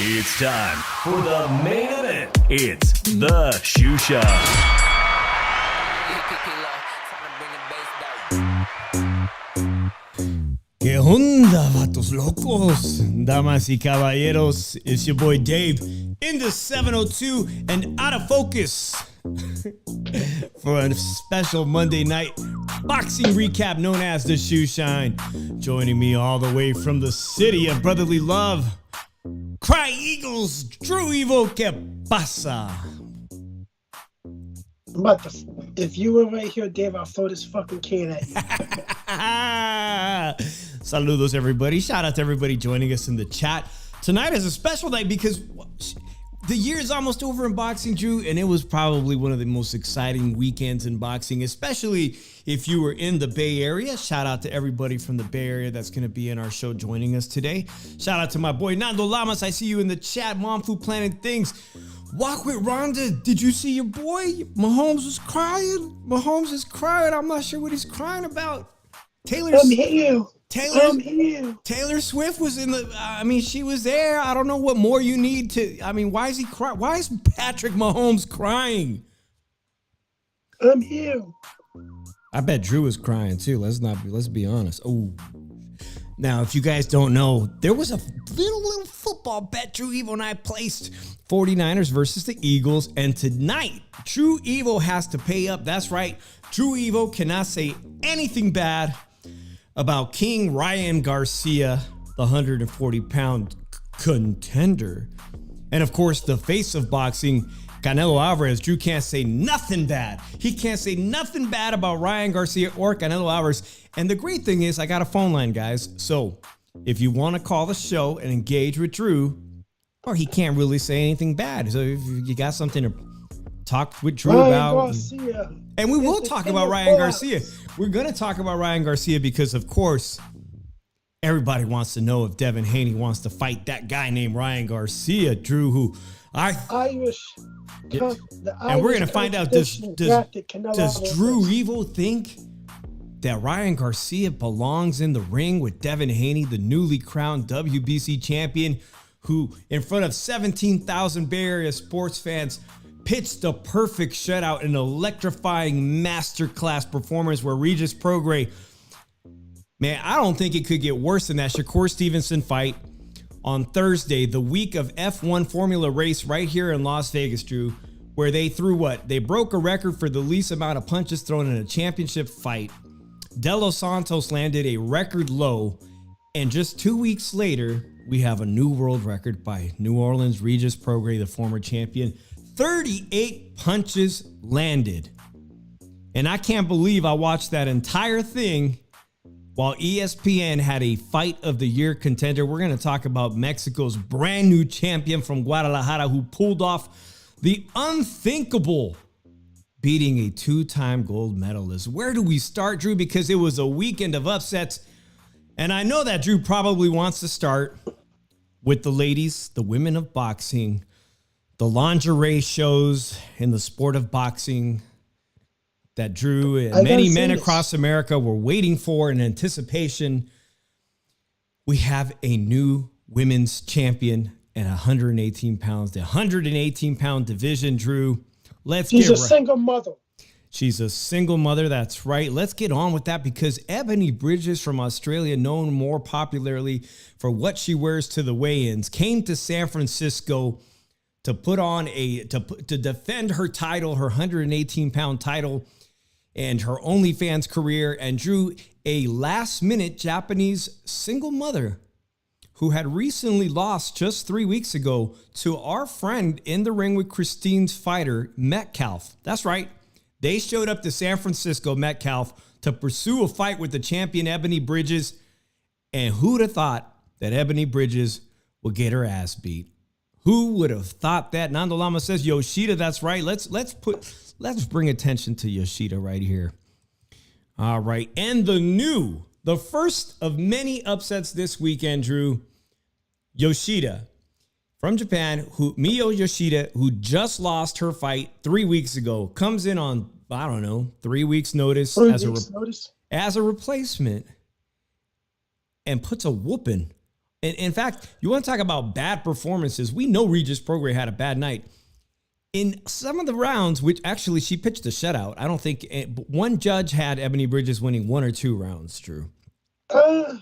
It's time for the main event. It's the Shoe Show. ¿Qué onda, vatos locos? Damas y caballeros, it's your boy Dave in the 702 and out of focus for a special Monday night boxing recap known as the Shoe Shine. Joining me all the way from the city of brotherly love, Cry Eagles, Drew Evo, ¿qué pasa? If you were right here, Dave, I'll throw this fucking can at you. Saludos, everybody. Shout out to everybody joining us in the chat. Tonight is a special night because the year is almost over in boxing, Drew, and it was probably one of the most exciting weekends in boxing, especially if you were in the Bay Area. Shout out to everybody from the Bay Area that's going to be in our show joining us today. Shout out to my boy Nando Lamas. I see you in the chat. Mom Fu Planning Things. Walk with Rhonda. Did you see your boy? Mahomes was crying. Mahomes is crying. I'm not sure what he's crying about. Taylor Swift was in the, she was there. I don't know what more you need to, why is he crying? Why is Patrick Mahomes crying? I'm here. I bet Drew was crying too. Let's be honest. Oh, now if you guys don't know, there was a little football bet Drew Evo and I placed. 49ers versus the Eagles. And tonight, Drew Evo has to pay up. That's right. Drew Evo cannot say anything bad about King Ryan Garcia, the 140-pound contender. And of course, the face of boxing, Canelo Alvarez. Drew can't say nothing bad. He can't say nothing bad about Ryan Garcia or Canelo Alvarez. And the great thing is I got a phone line, guys. So if you want to call the show and engage with Drew, or he can't really say anything bad. So if you got something to talk with Drew about. Garcia. And we will talk about Ryan Garcia. We're going to talk about Ryan Garcia because, of course, everybody wants to know if Devin Haney wants to fight that guy named Ryan Garcia, Drew, who Irish. And we're going to find out, does Drew Evo think that Ryan Garcia belongs in the ring with Devin Haney, the newly crowned WBC champion, who in front of 17,000 Bay Area sports fans pitched the perfect shutout, an electrifying masterclass performance where Regis Prograis, man, I don't think it could get worse than that Shakur Stevenson fight on Thursday, the week of F1 Formula race right here in Las Vegas, Drew, where they threw what? They broke a record for the least amount of punches thrown in a championship fight. De Los Santos landed a record low, and just 2 weeks later, we have a new world record by New Orleans Regis Prograis, the former champion. 38 punches landed. And I can't believe I watched that entire thing while ESPN had a fight of the year contender. We're going to talk about Mexico's brand new champion from Guadalajara who pulled off the unthinkable, beating a two-time gold medalist. Where do we start, Drew? Because it was a weekend of upsets. And I know that Drew probably wants to start with the ladies, the women of boxing, the lingerie shows in the sport of boxing that Drew and many men across America were waiting for in anticipation. We have a new women's champion at 118 pounds, the 118-pound division, Drew. She's a single mother. She's a single mother. That's right. Let's get on with that because Ebony Bridges from Australia, known more popularly for what she wears to the weigh-ins, came to San Francisco to put on to defend her title, her 118-pound title, and her OnlyFans career, and drew a last-minute Japanese single mother who had recently lost just 3 weeks ago to our friend in the ring with Christine's fighter, Metcalf. That's right. They showed up to San Francisco, Metcalf, to pursue a fight with the champion Ebony Bridges. And who'd have thought that Ebony Bridges would get her ass beat? Who would have thought that? Nando Lama says, Yoshida, that's right. Let's bring attention to Yoshida right here. All right. And the first of many upsets this weekend, Drew, Yoshida from Japan, Miyo Yoshida, who just lost her fight 3 weeks ago, comes in on, 3 weeks notice as a replacement and puts a whooping. And in fact, you want to talk about bad performances. We know Regis Prograis had a bad night. In some of the rounds, which actually she pitched a shutout, I don't think one judge had Ebony Bridges winning 1 or 2 rounds, Drew. I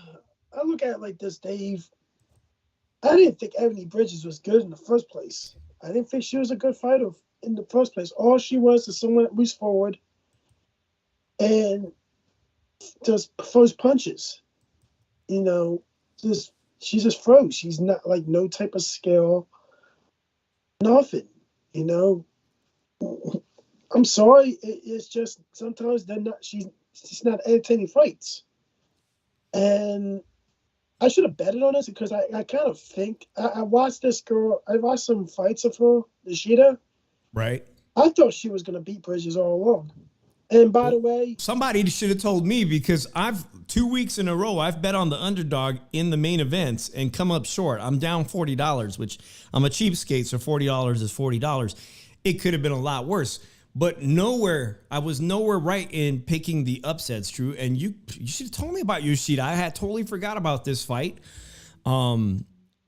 look at it like this, Dave. I didn't think Ebony Bridges was good in the first place. I didn't think she was a good fighter in the first place. All she was is someone that moves forward and just throws punches. She just throws. She's not like no type of skill, nothing. I'm sorry. It's just sometimes she's not entertaining fights. And I should have betted on this because I kind of think I watched this girl. I watched some fights of her, Yoshida. Right. I thought she was going to beat Bridges all along. And by the way, somebody should have told me because 2 weeks in a row, I've bet on the underdog in the main events and come up short. I'm down $40, which I'm a cheapskate, so $40 is $40. It could have been a lot worse. But I was nowhere right in picking the upsets, Drew. And you should have told me about Yoshida. I had totally forgot about this fight.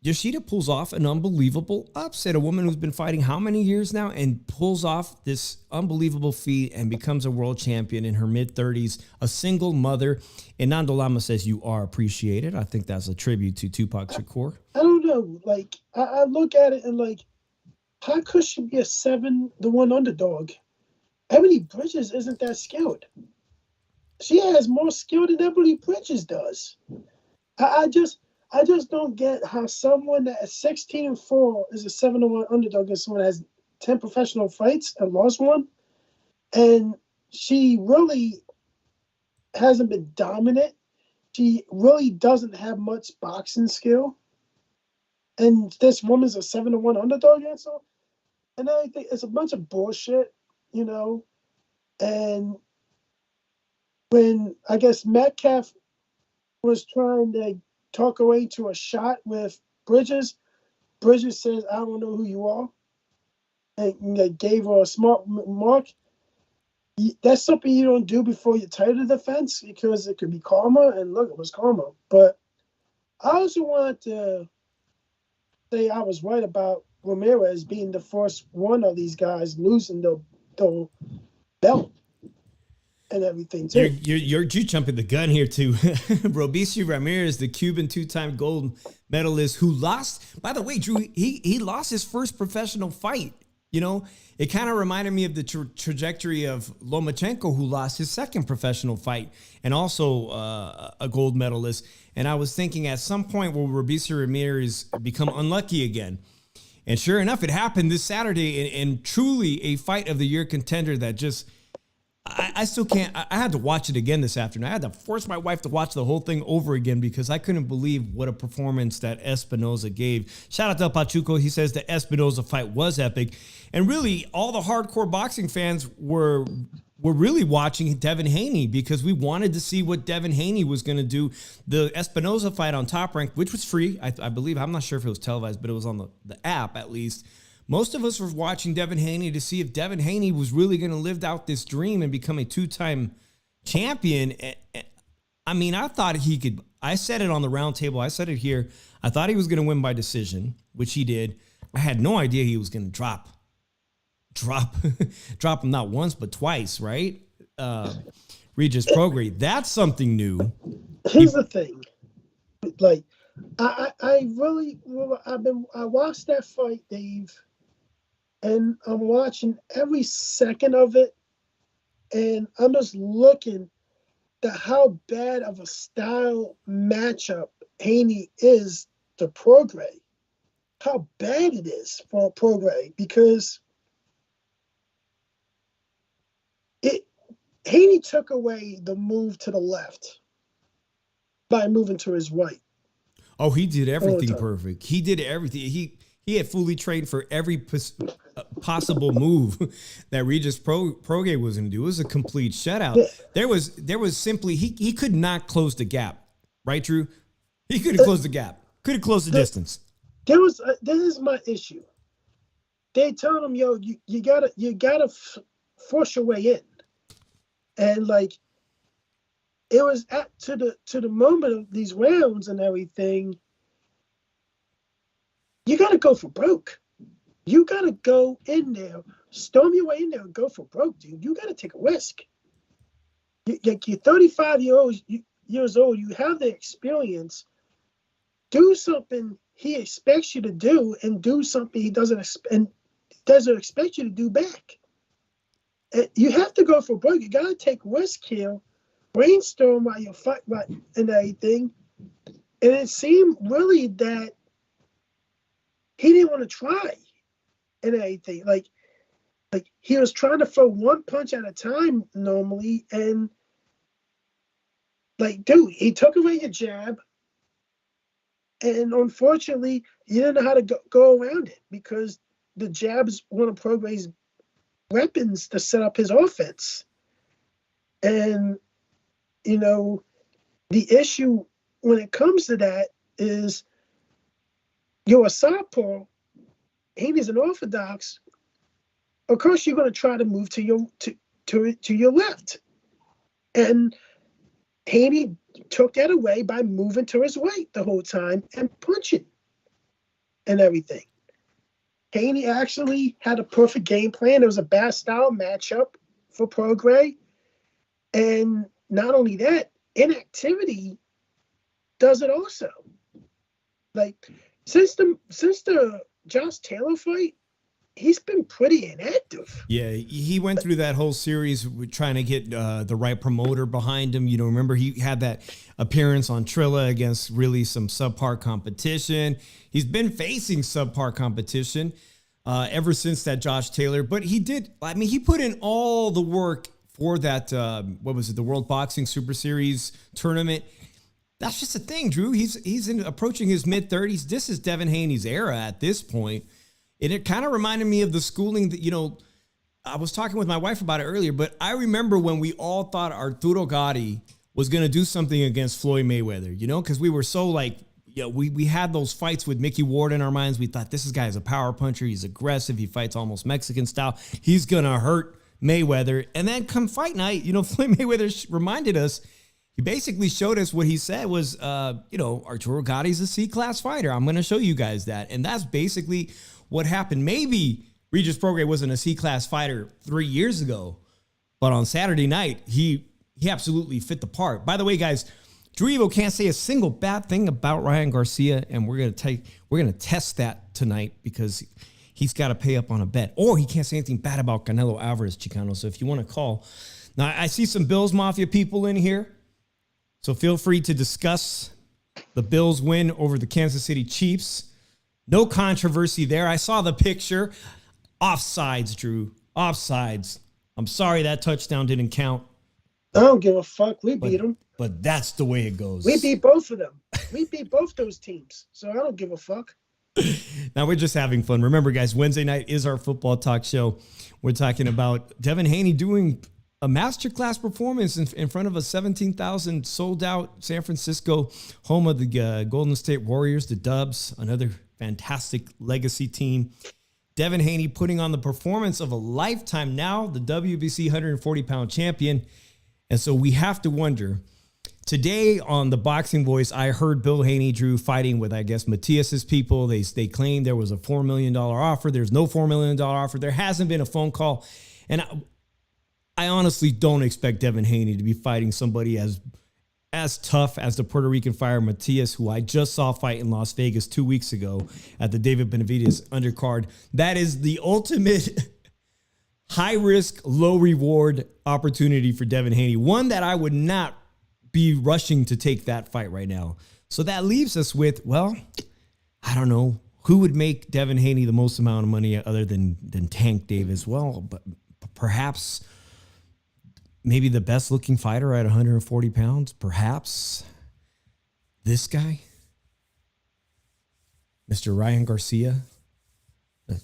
Yoshida pulls off an unbelievable upset. A woman who's been fighting how many years now and pulls off this unbelievable feat and becomes a world champion in her mid-30s, a single mother. And Nando Lama says you are appreciated. I think that's a tribute to Tupac Shakur. I don't know. Like, I look at it and like, how could she be a 7-1 underdog? Ebony Bridges isn't that skilled. She has more skill than Ebony Bridges does. I just don't get how someone that is 16-4 is a 7-1 underdog against someone that has 10 professional fights and lost one. And she really hasn't been dominant. She really doesn't have much boxing skill. And this woman's a 7-1 underdog against her. And I think it's a bunch of bullshit. And when I guess Metcalf was trying to talk her way to a shot with Bridges says, I don't know who you are. And gave her a smart mark. That's something you don't do before your title defense because it could be karma. And look, it was karma. But I also wanted to say I was right about Ramirez being the first one of these guys losing the belt and everything too. You're jumping the gun here too. Robeisy Ramirez, the Cuban 2-time gold medalist who lost, by the way, Drew, he lost his first professional fight. It kind of reminded me of the trajectory of Lomachenko, who lost his second professional fight and also a gold medalist. And I was thinking at some point will Robeisy Ramirez become unlucky again? And sure enough, it happened this Saturday, and truly a fight of the year contender that just, I still can't, I had to watch it again this afternoon. I had to force my wife to watch the whole thing over again because I couldn't believe what a performance that Espinoza gave. Shout out to Pachuco. He says the Espinoza fight was epic. And really, all the hardcore boxing fans were really watching Devin Haney because we wanted to see what Devin Haney was going to do. The Espinoza fight on Top Rank, which was free, I believe. I'm not sure if it was televised, but it was on the app at least. Most of us were watching Devin Haney to see if Devin Haney was really going to live out this dream and become a 2-time champion. I mean, I thought he could. I said it on the round table. I said it here. I thought he was going to win by decision, which he did. I had no idea he was going to drop drop him not once but twice, right? Regis Prograis, that's something new. Here's the thing, like I watched that fight, Dave, and I'm watching every second of it, and I'm just looking at how bad of a style matchup Haney is to Prograis. How bad it is for Prograis, because Haney took away the move to the left by moving to his right. Oh, he did everything perfect. He did everything. He had fully trained for every possible move that Regis Prograis was going to do. It was a complete shutout. Yeah. There was simply he could not close the gap, right, Drew? He could have closed the gap. Could have closed the distance. This is my issue. They told him, yo, you gotta force your way in, and like it was to the moment of these rounds and everything. You gotta go for broke. You gotta go in there, storm your way in there, and go for broke, dude. You gotta take a risk. You're 35 years old. You have the experience. Do something he expects you to do, and do something he doesn't expect you to do back. And you have to go for broke. You gotta take risk here, brainstorm while you fight, and everything. And it seemed really that he didn't want to try and everything. Like he was trying to throw one punch at a time normally, and like, dude, he took away your jab. And unfortunately, you didn't know how to go around it, because the jab is one of Prograis' weapons to set up his offense. And, the issue when it comes to that is you're a southpaw, Haney's an orthodox. Of course, you're going to try to move to your left. And Haney took that away by moving to his right the whole time and punching and everything. Haney actually had a perfect game plan. It was a bad style matchup for Prograis. And not only that, inactivity does it also. Like, since the Josh Taylor fight, he's been pretty inactive. Yeah, he went through that whole series trying to get the right promoter behind him. Remember he had that appearance on Trilla against really some subpar competition. He's been facing subpar competition ever since that Josh Taylor. But he put in all the work for that, the World Boxing Super Series tournament. That's just a thing, Drew. He's approaching his mid-30s. This is Devin Haney's era at this point. And it kind of reminded me of the schooling that, I was talking with my wife about it earlier, but I remember when we all thought Arturo Gatti was going to do something against Floyd Mayweather, because we were so we had those fights with Mickey Ward in our minds. We thought this guy is a power puncher. He's aggressive. He fights almost Mexican style. He's going to hurt Mayweather. And then come fight night, Floyd Mayweather reminded us, he basically showed us what he said was, Arturo Gatti's a C-class fighter. I'm going to show you guys that. And that's basically what happened. Maybe Regis Prograis wasn't a C-class fighter 3 years ago, but on Saturday night, he absolutely fit the part. By the way, guys, Drew Evo can't say a single bad thing about Ryan Garcia, and we're gonna test that tonight because he's got to pay up on a bet, or he can't say anything bad about Canelo Alvarez, Chicano. So if you want to call, now I see some Bills Mafia people in here, so feel free to discuss the Bills win over the Kansas City Chiefs. No controversy there. I saw the picture. Offsides, Drew. Offsides. I'm sorry that touchdown didn't count. I don't give a fuck. We beat them. But that's the way it goes. We beat both of them. We beat both those teams. So I don't give a fuck. Now we're just having fun. Remember, guys, Wednesday night is our football talk show. We're talking about Devin Haney doing a masterclass performance in front of a 17,000 sold out San Francisco, home of the Golden State Warriors, the Dubs, another fantastic legacy team. Devin Haney putting on the performance of a lifetime now, the WBC 140-pound champion. And so we have to wonder, today on the Boxing Voice, I heard Bill Haney, Drew, fighting with, I guess, Matias's people. They claimed there was a $4 million offer. There's no $4 million offer. There hasn't been a phone call. And I honestly don't expect Devin Haney to be fighting somebody as tough as the Puerto Rican fighter Matias, who I just saw fight in Las Vegas 2 weeks ago at the David Benavidez undercard. That is the ultimate high risk, low reward opportunity for Devin Haney. One that I would not be rushing to take that fight right now. So that leaves us with, well, I don't know who would make Devin Haney the most amount of money other than Tank Davis. Well, but perhaps maybe the best looking fighter at 140 pounds. Perhaps this guy, Mr. Ryan Garcia. The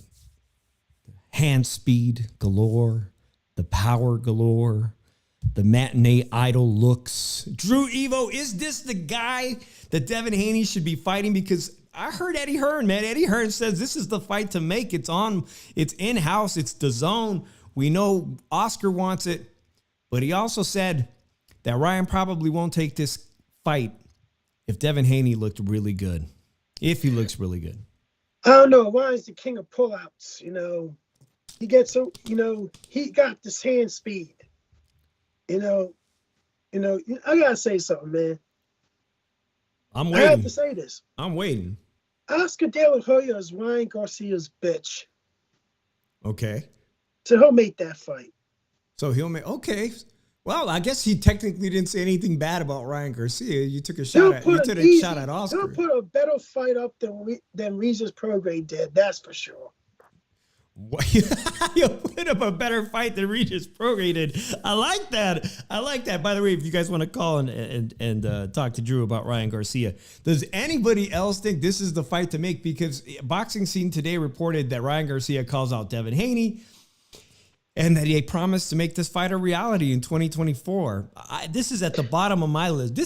hand speed galore, the power galore, the matinee idol looks. Drew Evo, is this the guy that Devin Haney should be fighting? Because I heard Eddie Hearn, man. Eddie Hearn says this is the fight to make. It's in-house, it's the zone. We know Oscar wants it, but he also said that Ryan probably won't take this fight if Devin Haney looked really good. If he looks really good. I don't know. Ryan's the king of pullouts, He gets so, he got this hand speed. I gotta say something, man. I'm waiting. I have to say this. I'm waiting. Oscar De La Hoya is Ryan Garcia's bitch. Okay. So he'll make that fight. So he'll make, okay. Well, I guess he technically didn't say anything bad about Ryan Garcia. You took a shot at Oscar. He'll put a better fight up than Regis Prograis did. That's for sure. You'll put up a better fight than Regis Prograis did. I like that. By the way, if you guys want to call and talk to Drew about Ryan Garcia, does anybody else think this is the fight to make? Because Boxing Scene today reported that Ryan Garcia calls out Devin Haney and that he promised to make this fight a reality in 2024. This is at the bottom of my list.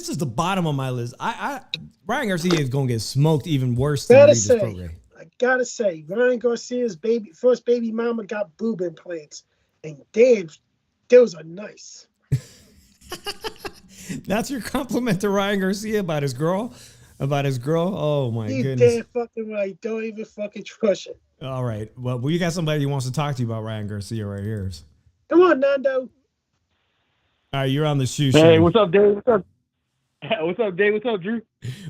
Ryan Garcia is going to get smoked even worse than Regis Prograis. I gotta say, Ryan Garcia's first baby mama got boob implants, and damn, those are nice. That's your compliment to Ryan Garcia about his girl? Oh my goodness. He's damn fucking right. Don't even fucking trust it. All right. Well, you got somebody who wants to talk to you about Ryan Garcia right here. Come on, Nando. All right, you're on the shoe. Hey, what's up, Dave? What's up? What's up, Dave? What's up, Drew?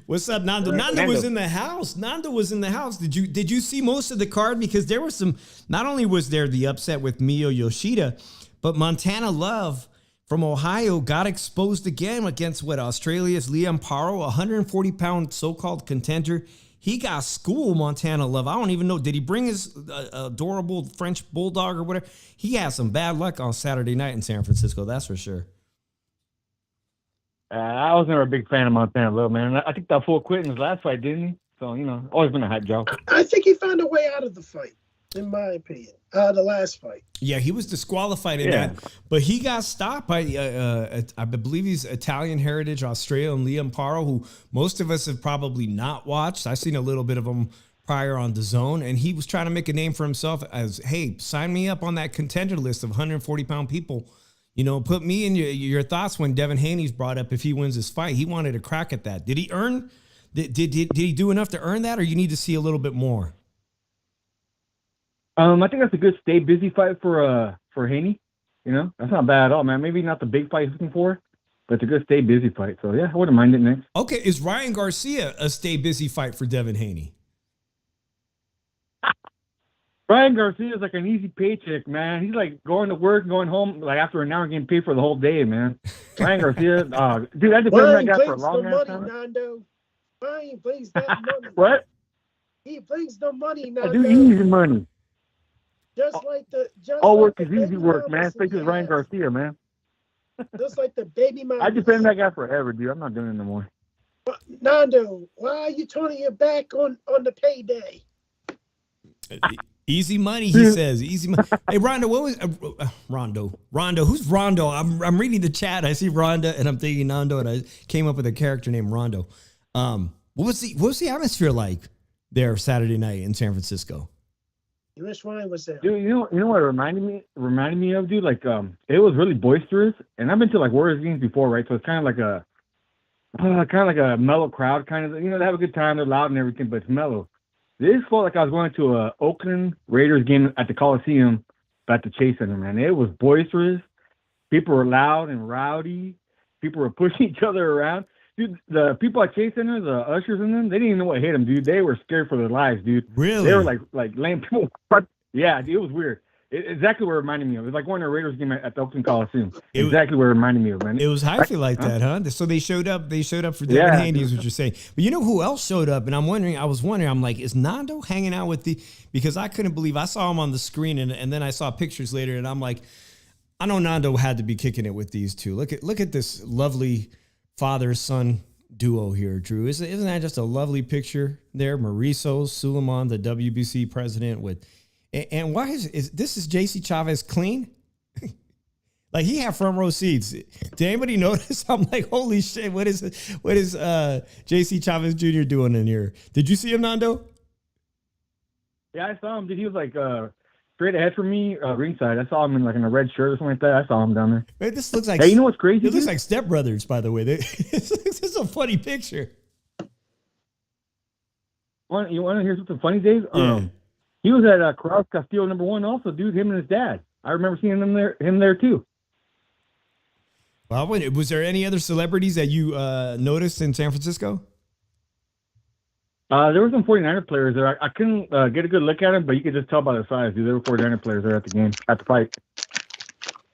What's up, Nando? Nando was in the house. Did you see most of the card? Because there was not only was there the upset with Mio Yoshida, but Montana Love from Ohio got exposed again against Australia's Liam Paro, a 140-pound so-called contender. He got schooled, Montana Love. I don't even know. Did he bring his adorable French bulldog or whatever? He had some bad luck on Saturday night in San Francisco, that's for sure. I was never a big fan of Montana Love, man. I think that fool quit in his last fight, didn't he? So, always been a hype job. I think he found a way out of the fight, in my opinion. The last fight. Yeah, he was disqualified in that, but he got stopped by, I believe he's Italian heritage, Australian Liam Paro, who most of us have probably not watched. I've seen a little bit of him prior on DAZN, and he was trying to make a name for himself as, hey, sign me up on that contender list of 140-pound people. Put me in your thoughts when Devin Haney's brought up if he wins this fight. He wanted a crack at that. Did he earn? Did he do enough to earn that, or you need to see a little bit more? I think that's a good stay busy fight for Haney. That's not bad at all, man. Maybe not the big fight he's looking for, but it's a good stay busy fight. So yeah, I wouldn't mind it next. Okay, is Ryan Garcia a stay busy fight for Devin Haney? Ryan Garcia is like an easy paycheck, man. He's like going to work, going home like after an hour, getting paid for the whole day, man. Ryan Garcia, dude, I just been that guy for a long time. Nando. Ryan brings that money. What? He brings the money, Nando. I do easy money. All work is easy work, man. Especially Ryan Garcia, man. Just like the baby mama. I just been that guy forever, dude. I'm not doing it no more. Nando, why are you turning your back on the payday? Easy money, he says. Easy money. Hey, Rondo, what was Rondo? Who's Rondo? I'm reading the chat. I see Rondo, and I'm thinking Nando, and I came up with a character named Rondo. What was the atmosphere like there Saturday night in San Francisco? You wish Ryan was there. Dude, you know what it reminded me of, dude? Like, it was really boisterous, and I've been to like Warriors games before, right? So it's kind of like kind of like a mellow crowd, kind of. They have a good time, they're loud and everything, but it's mellow. This felt like I was going to a Oakland Raiders game at the Coliseum, at the Chase Center, man. It was boisterous. People were loud and rowdy. People were pushing each other around. Dude, the people at Chase Center, the ushers in them, they didn't even know what hit them, dude. They were scared for their lives, dude. Really? They were like laying people. Yeah, dude, it was weird. Exactly what it reminded me of. It was like going to a Raiders game at the Oakland Coliseum. Exactly what it reminded me of, man. It was hyphy like that, huh? So they showed up. They showed up for Devin Haney, is what you're saying. But you know who else showed up? And I was wondering. I'm like, is Nando hanging out with the? Because I couldn't believe I saw him on the screen, and then I saw pictures later, and I'm like, I know Nando had to be kicking it with these two. Look at this lovely father-son duo here, Drew. Isn't that just a lovely picture there? Mauricio Suleiman, the WBC president, with. And why is this JC Chavez clean? Like he had front row seats. Did anybody notice? I'm like, holy shit, what is JC Chavez Jr. doing in here? Did you see him, Nando? Yeah, I saw him. Dude, he was like straight ahead from me, ringside. I saw him in a red shirt or something like that. I saw him down there. Wait, this looks like. Hey, you know what's crazy? It looks like stepbrothers, by the way. This is a funny picture. You want to hear something funny, Dave? Yeah. He was at Corral Castillo #1 also, dude. Him and his dad. I remember seeing him there too. Well, was there any other celebrities that you noticed in San Francisco? There were some 49er players there. I couldn't get a good look at them, but you could just tell by the size, dude. There were 49er players there at the game, at the fight.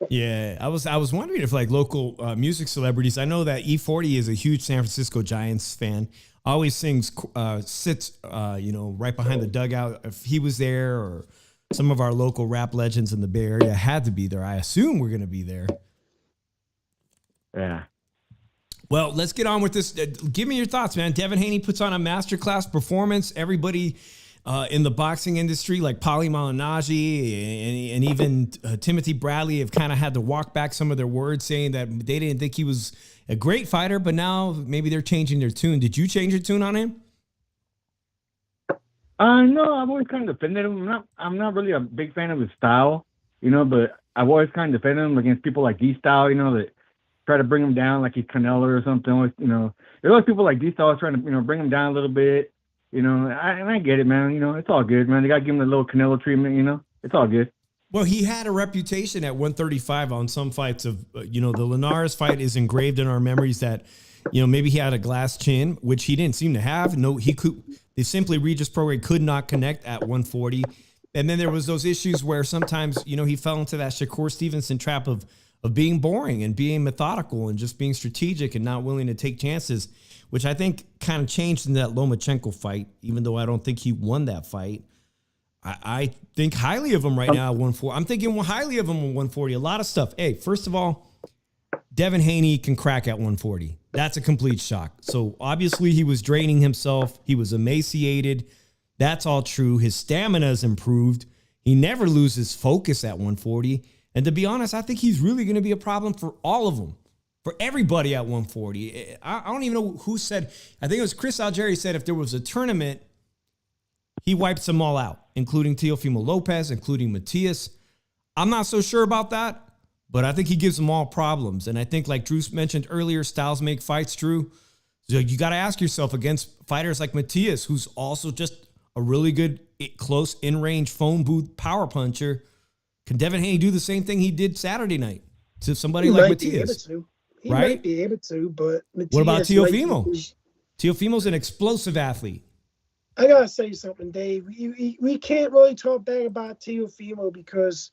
Yeah, I was wondering if like local music celebrities. I know that E40 is a huge San Francisco Giants fan. Always sits right behind the dugout. If he was there, or some of our local rap legends in the Bay Area had to be there. I assume we're going to be there. Yeah. Well, let's get on with this. Give me your thoughts, man. Devin Haney puts on a masterclass performance. Everybody in the boxing industry, like Paulie Malignaggi and even Timothy Bradley, have kind of had to walk back some of their words, saying that they didn't think he was a great fighter, but now maybe they're changing their tune. Did you change your tune on him? No, I've always kind of defended him. I'm not really a big fan of his style, but I've always kind of defended him against people like D-Style, that try to bring him down like he's Canelo or something. Always, there's always people like D-Style trying to, bring him down a little bit, and I get it, man. It's all good, man. They got to give him a little Canelo treatment, it's all good. Well, he had a reputation at 135 on some fights of, the Linares fight is engraved in our memories that, maybe he had a glass chin, which he didn't seem to have. No, they simply Regis Prograis could not connect at 140. And then there was those issues where sometimes, he fell into that Shakur Stevenson trap of being boring and being methodical and just being strategic and not willing to take chances, which I think kind of changed in that Lomachenko fight, even though I don't think he won that fight. I think highly of him right now at 140. I'm thinking highly of him at 140. A lot of stuff. Hey, first of all, Devin Haney can crack at 140. That's a complete shock. So obviously he was draining himself. He was emaciated. That's all true. His stamina's improved. He never loses focus at 140. And to be honest, I think he's really going to be a problem for all of them, for everybody at 140. I don't even know who said, I think it was Chris Algieri said if there was a tournament, he wipes them all out, including Teofimo Lopez, including Matias. I'm not so sure about that, but I think he gives them all problems. And I think, like Drew mentioned earlier, styles make fights, Drew. So you got to ask yourself, against fighters like Matias, who's also just a really good, close, in-range phone booth power puncher, can Devin Haney do the same thing he did Saturday night to somebody like Matias? He might be able to, but Matias, what about Teofimo? Teofimo's an explosive athlete. I gotta say something, Dave. We can't really talk bad about Teofimo because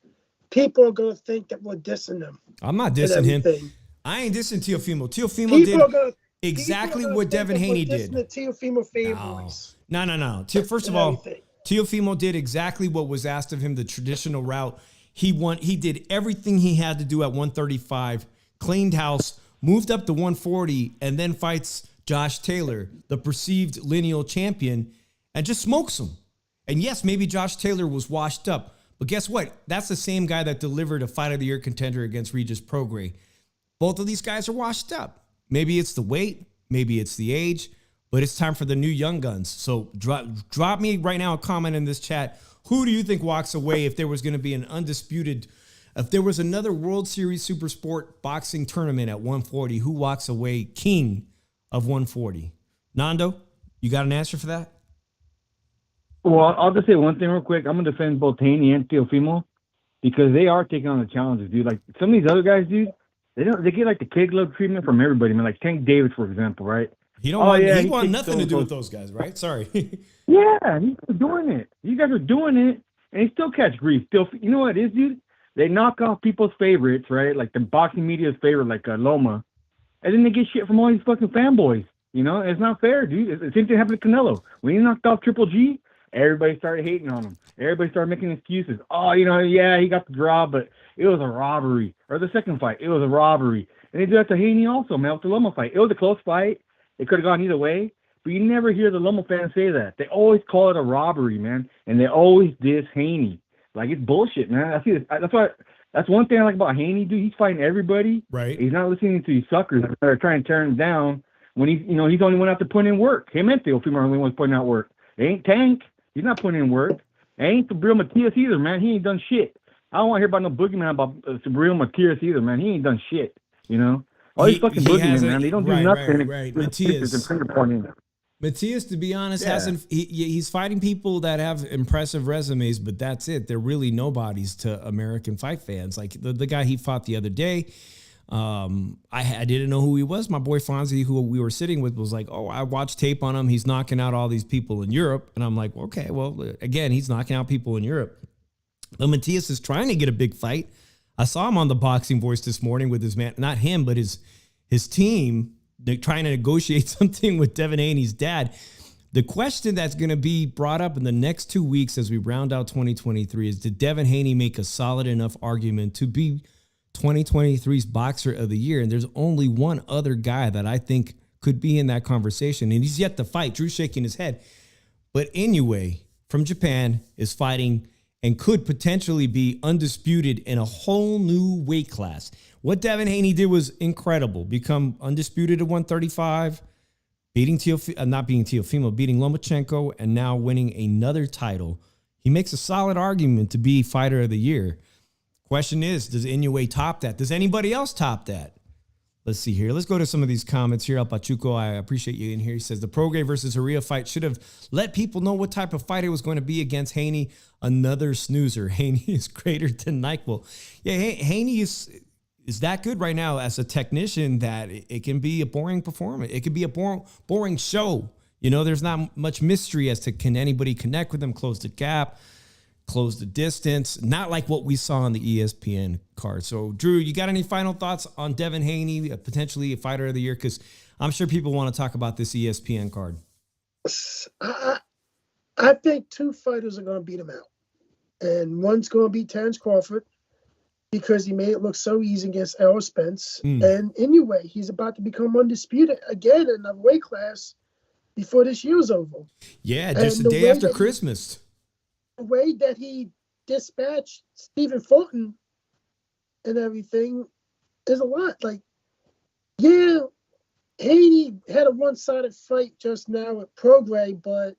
people are gonna think that we're dissing him. I'm not dissing him. I ain't dissing Teofimo. Teofimo did exactly what Devin Haney did. The Teofimo fanboys. No. First of all, Teofimo did exactly what was asked of him, the traditional route. He did everything he had to do at 135, cleaned house, moved up to 140, and then fights Josh Taylor, the perceived lineal champion, and just smokes him. And yes, maybe Josh Taylor was washed up, but guess what? That's the same guy that delivered a Fight of the Year contender against Regis Prograis. Both of these guys are washed up. Maybe it's the weight, maybe it's the age, but it's time for the new young guns. So drop me right now a comment in this chat. Who do you think walks away if there was going to be if there was another World Series Super Sport boxing tournament at 140, who walks away king of 140. Nando, you got an answer for that? Well, I'll just say one thing real quick. I'm gonna defend both Haney and Teofimo because they are taking on the challenges, dude. Like some of these other guys, dude, they get like the kid glove treatment from everybody. I mean, like Tank Davis, for example, right? He he want nothing to do with those guys, right? Sorry. Yeah, he's doing it. You guys are doing it, and he still catch grief. Still, you know what it is, dude? They knock off people's favorites, right? Like the boxing media's favorite, like Loma, and then they get shit from all these fucking fanboys. You know, it's not fair, dude. It's the same thing happened to Canelo. When he knocked off Triple G, everybody started hating on him. Everybody started making excuses. Oh, you know, yeah, he got the draw, but it was a robbery. Or the second fight, it was a robbery. And they did that to Haney also, man, with the Loma fight. It was a close fight. It could have gone either way. But you never hear the Loma fans say that. They always call it a robbery, man. And they always diss Haney. Like, it's bullshit, man. I see this. That's one thing I like about Haney, dude. He's fighting everybody. Right. He's not listening to these suckers that are trying to turn him down when he's the only one out to put in work. Him and Teofimo are the only ones putting out work. It ain't Tank. He's not putting in work. It ain't Sabril Matias either, man. He ain't done shit. I don't want to hear about no boogeyman about Sabril Matias either, man. He ain't done shit, you know? All these fucking boogeymen, man. They don't do nothing. Right. Matias, to be honest, he's fighting people that have impressive resumes, but that's it. They're really nobodies to American fight fans. Like the guy he fought the other day, I didn't know who he was. My boy Fonzie, who we were sitting with, was like, oh, I watched tape on him. He's knocking out all these people in Europe. And I'm like, okay, well, again, he's knocking out people in Europe. But Matias is trying to get a big fight. I saw him on the Boxing Voice this morning with his man, not him, but his team. They're trying to negotiate something with Devin Haney's dad. The question that's going to be brought up in the next 2 weeks as we round out 2023 is, did Devin Haney make a solid enough argument to be 2023's Boxer of the Year? And there's only one other guy that I think could be in that conversation, and he's yet to fight. Drew's shaking his head. But Inoue from Japan is fighting and could potentially be undisputed in a whole new weight class. What Devin Haney did was incredible. Become undisputed at 135, beating Lomachenko, and now winning another title. He makes a solid argument to be Fighter of the Year. Question is, does Inoue top that? Does anybody else top that? Let's see here. Let's go to some of these comments here. El Pachuco, I appreciate you in here. He says, the Prograis versus Herrera fight should have let people know what type of fight it was going to be against Haney. Another snoozer. Haney is greater than NyQuil. Yeah, Haney is that good right now as a technician that it can be a boring performance. It could be a boring show. You know, there's not much mystery as to can anybody connect with him, close the gap, close the distance. Not like what we saw on the ESPN card. So, Drew, you got any final thoughts on Devin Haney, potentially a Fighter of the Year? Because I'm sure people want to talk about this ESPN card. I think two fighters are going to beat him out. And one's going to be Terrence Crawford, because he made it look so easy against Errol Spence. And anyway, he's about to become undisputed again in another weight class before this year's over. Yeah, just the day after Christmas. The way that he dispatched Stephen Fulton and everything is a lot. Like, yeah, Haney had a one-sided fight just now with Prograis, but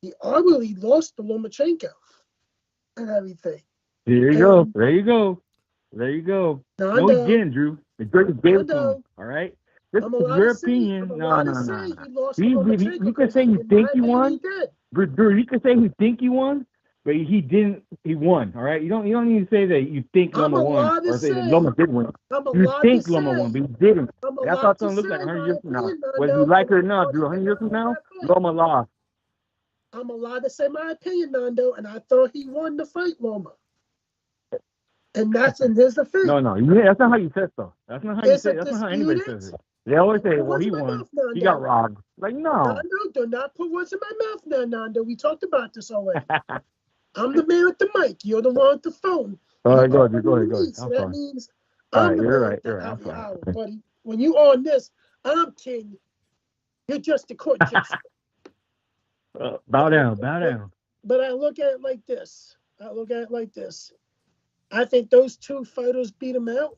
he arguably lost to Lomachenko and everything. There you go. There you go. There you go. No, he didn't, Drew. The judge gave it to him. All right? This is your opinion. No. You can say you think he won. Drew, you can say you think he won, but he didn't. He won. All right? You don't need to say that you think Loma won or say that Loma did win. You think Loma won, but he didn't. That's how it's going to look like 100 years from now. Whether you like it or not, Drew, 100 years from now, Loma lost. I'm allowed to say my opinion, Nando, and I thought he won the fight, Loma. And here's the thing. No, that's not how you said though. That's not how you say. That's not how anybody says it. They always say, "Well, he won. He got robbed." Like, no. No, do not put words in my mouth now, Nando. We talked about this already. I'm the man with the mic. You're the one with the phone. All right, go ahead. So that means I'm the man. You're right. Buddy. When you on this, I'm king. You're just the court jester. Bow down. But I look at it like this. I think those two fighters beat him out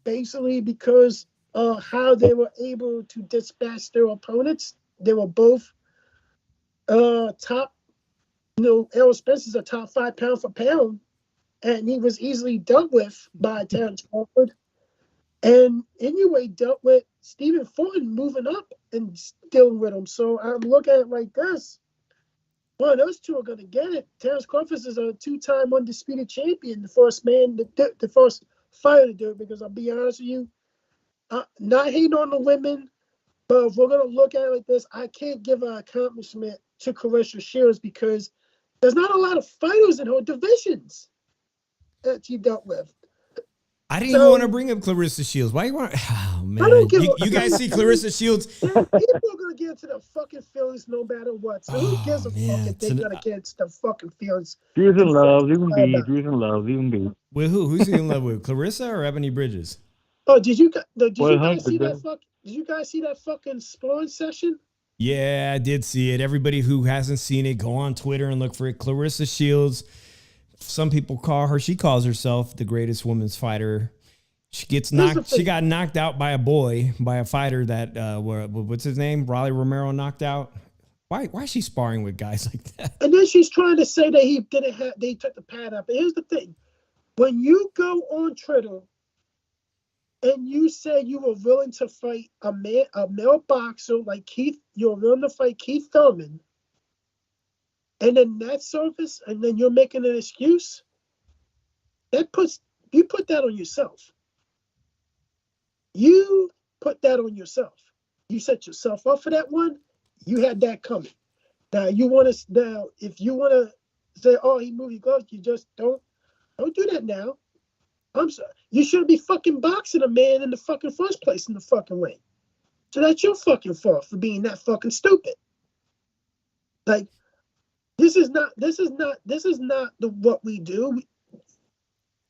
basically because of how they were able to dispatch their opponents. They were both top, Errol Spence is a top 5 pound for pound, and he was easily dealt with by Terrence Crawford. And anyway, dealt with Stephen Fulton moving up and dealing with him. So I'm looking at it like this. Well, those two are going to get it. Terrence Crawford is a 2-time undisputed champion, the first man, the first fighter to do it, because I'll be honest with you, not hating on the women, but if we're going to look at it like this, I can't give an accomplishment to Clarissa Shields because there's not a lot of fighters in her divisions that she dealt with. I didn't even want to bring up Clarissa Shields. Why you want? Oh man, you guys see Clarissa Shields? People are gonna get into the fucking feelings no matter what. So who gives a fuck if they're gonna get into the fucking feelings? Drew's in love, leave him be. Drew's in love, leave him be. With who? Who's he in love with? Clarissa or Ebony Bridges? Oh, did you guys see that? Did you guys see that fucking sparring session? Yeah, I did see it. Everybody who hasn't seen it, go on Twitter and look for it. Clarissa Shields. Some people she calls herself the greatest women's fighter. She got knocked out by a fighter that, what's his name? Raleigh Romero knocked out. Why is she sparring with guys like that? And then she's trying to say that they took the pad up. But here's the thing. When you go on Twitter and you say you were willing to fight a male boxer like Keith, you're willing to fight Keith Thurman, and then that surface, and then you're making an excuse, you put that on yourself. You put that on yourself. You set yourself up for that one. You had that coming. Now if you want to say, oh, he moved his gloves, you just don't do that now. I'm sorry. You shouldn't be fucking boxing a man in the fucking first place in the fucking ring. So that's your fucking fault for being that fucking stupid. Like, this is not what we do.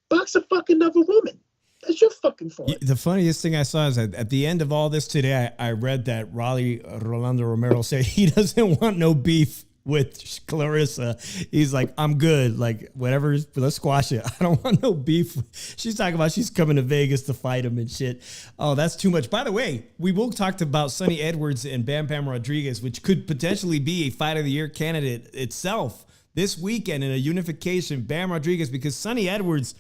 Box a fucking other woman. That's your fucking fault. The funniest thing I saw is that at the end of all this today, I read that Raleigh Rolando Romero said he doesn't want no beef with Clarissa. He's like, I'm good. Like, whatever, let's squash it. I don't want no beef. She's talking about she's coming to Vegas to fight him and shit. Oh, that's too much. By the way, we will talk about Sonny Edwards and Bam Bam Rodriguez, which could potentially be a Fight of the Year candidate itself this weekend in a unification. Bam Rodriguez, because Sonny Edwards,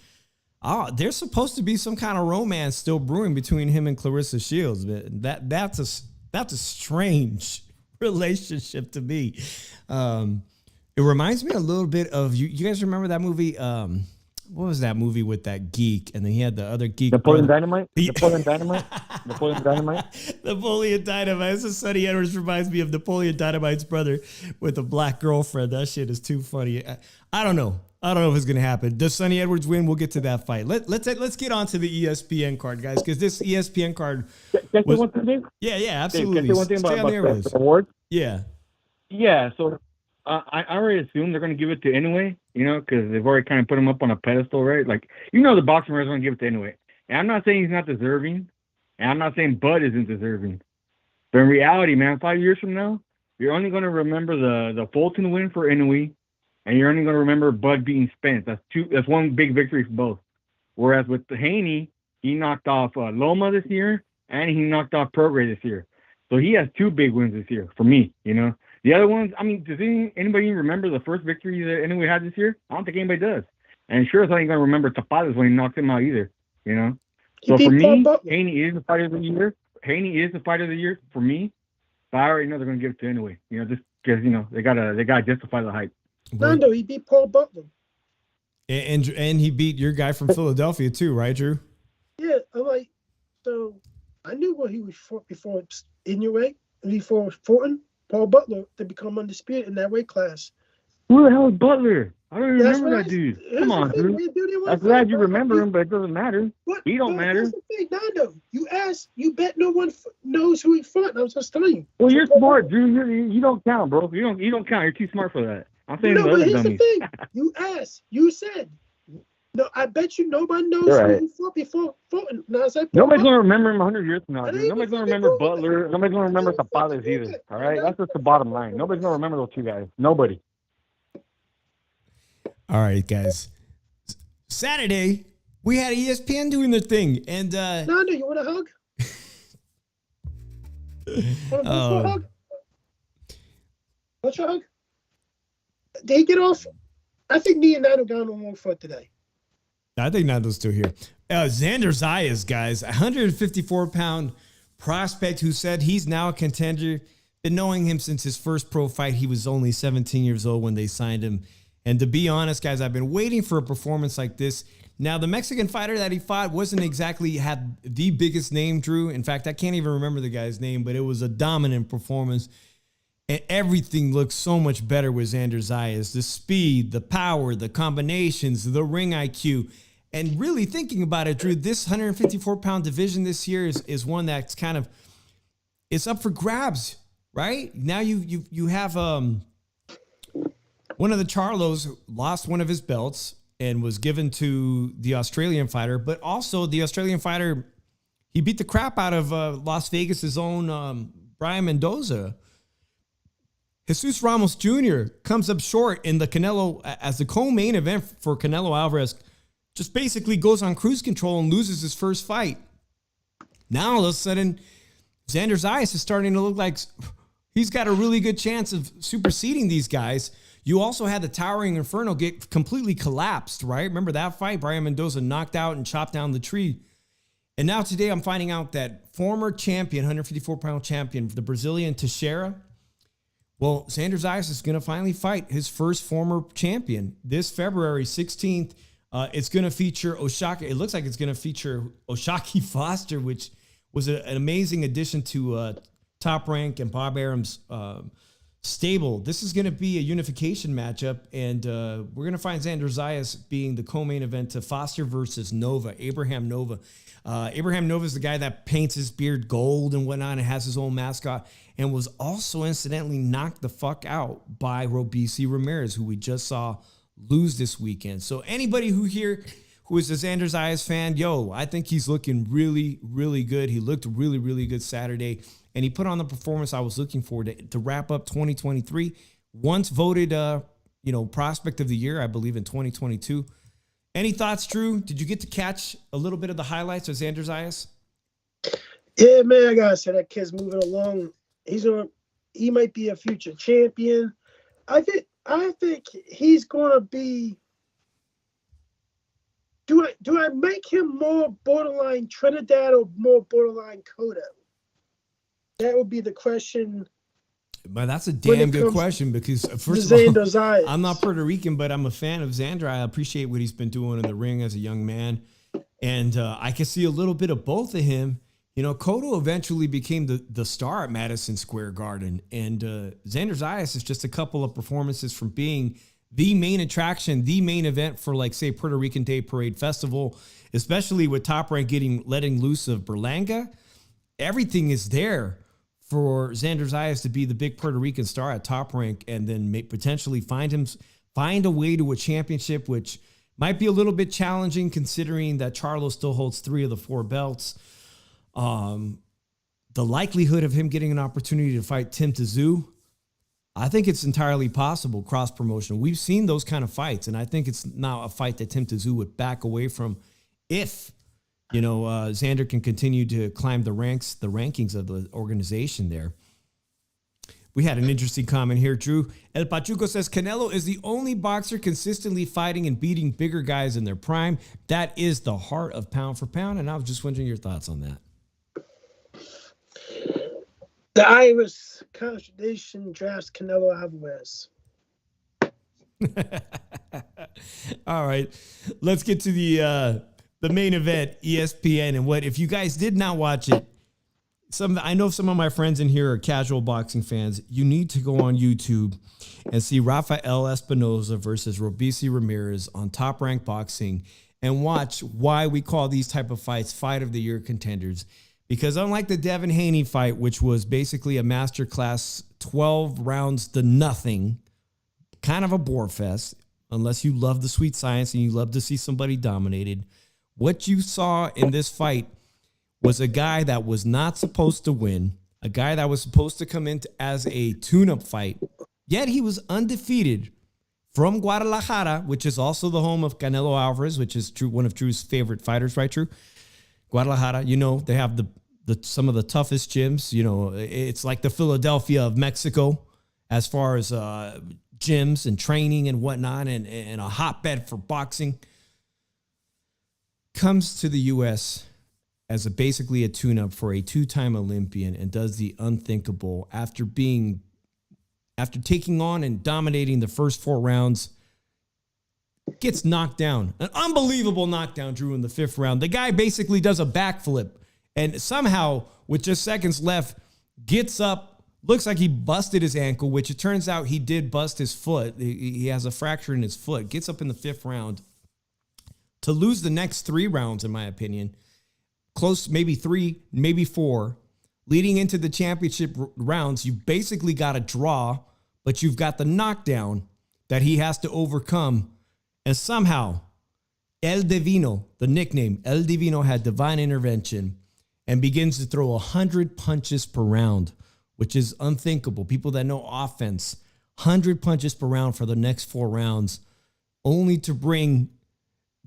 there's supposed to be some kind of romance still brewing between him and Clarissa Shields. That's a strange relationship to me. It reminds me a little bit of you guys remember that movie? What was that movie with that geek? And then he had the other geek. Napoleon Dynamite? Napoleon Dynamite? Napoleon Dynamite? Napoleon Dynamite. So Sonny Edwards reminds me of Napoleon Dynamite's brother with a black girlfriend. That shit is too funny. I don't know. I don't know if it's going to happen. Does Sonny Edwards win? We'll get to that fight. Let's get on to the ESPN card, guys, because this ESPN card was... one thing? Yeah, absolutely. Can I say one thing about the awards? Yeah. Yeah, so I already assume they're going to give it to Inoue, because they've already kind of put him up on a pedestal, right? Like, the boxing is going to give it to Inoue. And I'm not saying he's not deserving, and I'm not saying Bud isn't deserving. But in reality, man, 5 years from now, you're only going to remember the Fulton win for Inoue, and you're only going to remember Bud beating Spence. That's one big victory for both. Whereas with Haney, he knocked off Loma this year, and he knocked off Prograis this year. So he has two big wins this year for me, The other ones, I mean, does anybody even remember the first victory that Inoue had this year? I don't think anybody does. And sure as I ain't going to remember Tapadas when he knocked him out either, So for me, Haney is the fighter of the year. Haney is the fighter of the year for me. But I already know they're going to give it to Inoue, just because, they gotta justify the hype. Nando, he beat Paul Butler. And he beat your guy from Philadelphia too, right, Drew? Yeah, so I knew what he was fought before Inoue, before Fulton, Paul Butler, to become undisputed in that weight class. Who the hell is Butler? I don't even remember that dude. Come on, dude. I'm glad you remember him, but it doesn't matter. He don't matter. Nando, you bet no one knows who he fought. And I was just telling you. Well, you're smart, Drew. You don't count, bro. You don't count. You're too smart for that. I'm saying but here's the thing. You asked. You said. No, I bet you nobody knows who he fought before Fulton. Nobody's going to remember him 100 years from now, dude. Nobody's going to remember Butler. Nobody's going to remember Tapadas either. All right? That's just the bottom line. Nobody's going to remember those two guys. Nobody. All right, guys. Saturday, we had ESPN doing their thing. And Nando, you want a hug? Want a hug? What's your hug? Did he get off? I think me and Nando got on one foot today. I think Nando's still here. Xander Zayas, guys, 154-pound prospect who said he's now a contender. Been knowing him since his first pro fight. He was only 17 years old when they signed him. And to be honest, guys, I've been waiting for a performance like this. Now, the Mexican fighter that he fought wasn't exactly had the biggest name, Drew. In fact, I can't even remember the guy's name, but it was a dominant performance. And everything looks so much better with Xander Zayas. The speed, the power, the combinations, the ring IQ. And really thinking about it, Drew, this 154-pound division this year is one that's kind of, it's up for grabs, right? Now you have one of the Charlos lost one of his belts and was given to the Australian fighter, but also the Australian fighter, he beat the crap out of Las Vegas' own Brian Mendoza. Jesus Ramos Jr. comes up short in the Canelo, as the co-main event for Canelo Alvarez, just basically goes on cruise control and loses his first fight. Now, all of a sudden, Xander Zayas is starting to look like he's got a really good chance of superseding these guys. You also had the Towering Inferno get completely collapsed, right? Remember that fight? Brian Mendoza knocked out and chopped down the tree. And now today I'm finding out that former champion, 154-pound champion, the Brazilian Teixeira, well, Xander Zayas is going to finally fight his first former champion this February 16th. It's going to feature Oshaki. It looks like it's going to feature Oshaki Foster, which was an amazing addition to Top Rank and Bob Arum's stable. This is going to be a unification matchup, and we're going to find Xander Zayas being the co-main event to Foster versus Nova, Abraham Nova. Abraham Nova is the guy that paints his beard gold and whatnot and has his own mascot, and was also incidentally knocked the fuck out by Robisi Ramirez, who we just saw lose this weekend. So anybody who is a Xander Zayas fan, I think he's looking really, really good. He looked really, really good Saturday, and he put on the performance I was looking for to wrap up 2023. Once voted, prospect of the year, I believe, in 2022. Any thoughts, Drew? Did you get to catch a little bit of the highlights of Xander Zayas? Yeah, man, I gotta say that kid's moving along. He might be a future champion. I think he's gonna be. Do I make him more borderline Trinidad or more borderline Cotto? That would be the question. But that's a damn good question, because first of all, Zayas. I'm not Puerto Rican, but I'm a fan of Xander. I appreciate what he's been doing in the ring as a young man. And I can see a little bit of both of him. Cotto eventually became the star at Madison Square Garden. And Xander Zayas is just a couple of performances from being the main attraction, the main event for, like, say, Puerto Rican Day Parade Festival, especially with Top Rank letting loose of Berlanga. Everything is there for Xander Zayas to be the big Puerto Rican star at Top Rank, and then potentially find a way to a championship, which might be a little bit challenging considering that Charlo still holds 3 of the 4 belts. The likelihood of him getting an opportunity to fight Tim Tszyu, I think it's entirely possible, cross-promotion. We've seen those kind of fights, and I think it's now a fight that Tim Tszyu would back away from if Xander can continue to climb the rankings of the organization there. We had an interesting comment here, Drew. El Pachuco says, Canelo is the only boxer consistently fighting and beating bigger guys in their prime. That is the heart of pound for pound, and I was just wondering your thoughts on that. The Irish contradiction drafts Canelo Alvarez. All right, let's get to the main event, ESPN, and what if you guys did not watch it? I know some of my friends in here are casual boxing fans. You need to go on YouTube and see Rafael Espinoza versus Robisi Ramirez on Top Rank Boxing and watch why we call these type of fights fight of the year contenders. Because unlike the Devin Haney fight, which was basically a masterclass, 12 rounds to nothing, kind of a bore fest, unless you love the sweet science and you love to see somebody dominated, what you saw in this fight was a guy that was not supposed to win, a guy that was supposed to come in as a tune-up fight, yet he was undefeated from Guadalajara, which is also the home of Canelo Alvarez, which is one of Drew's favorite fighters, right, Drew? Guadalajara, they have some of the toughest gyms. It's like the Philadelphia of Mexico as far as gyms and training and whatnot, and a hotbed for boxing. comes to the U.S. as basically a tune-up for a two-time Olympian and does the unthinkable after taking on and dominating the first 4 rounds, gets knocked down. An unbelievable knockdown, Drew, in the 5th round. The guy basically does a backflip and somehow, with just seconds left, gets up, looks like he busted his ankle, which it turns out he did bust his foot. He has a fracture in his foot. Gets up in the 5th round to lose the next 3 rounds, in my opinion. Close, maybe 3, maybe 4. Leading into the championship rounds, you've basically got a draw, but you've got the knockdown that he has to overcome. And somehow, El Divino, the nickname, El Divino, had divine intervention and begins to throw 100 punches per round, which is unthinkable. People that know offense, 100 punches per round for the next 4 rounds, only to bring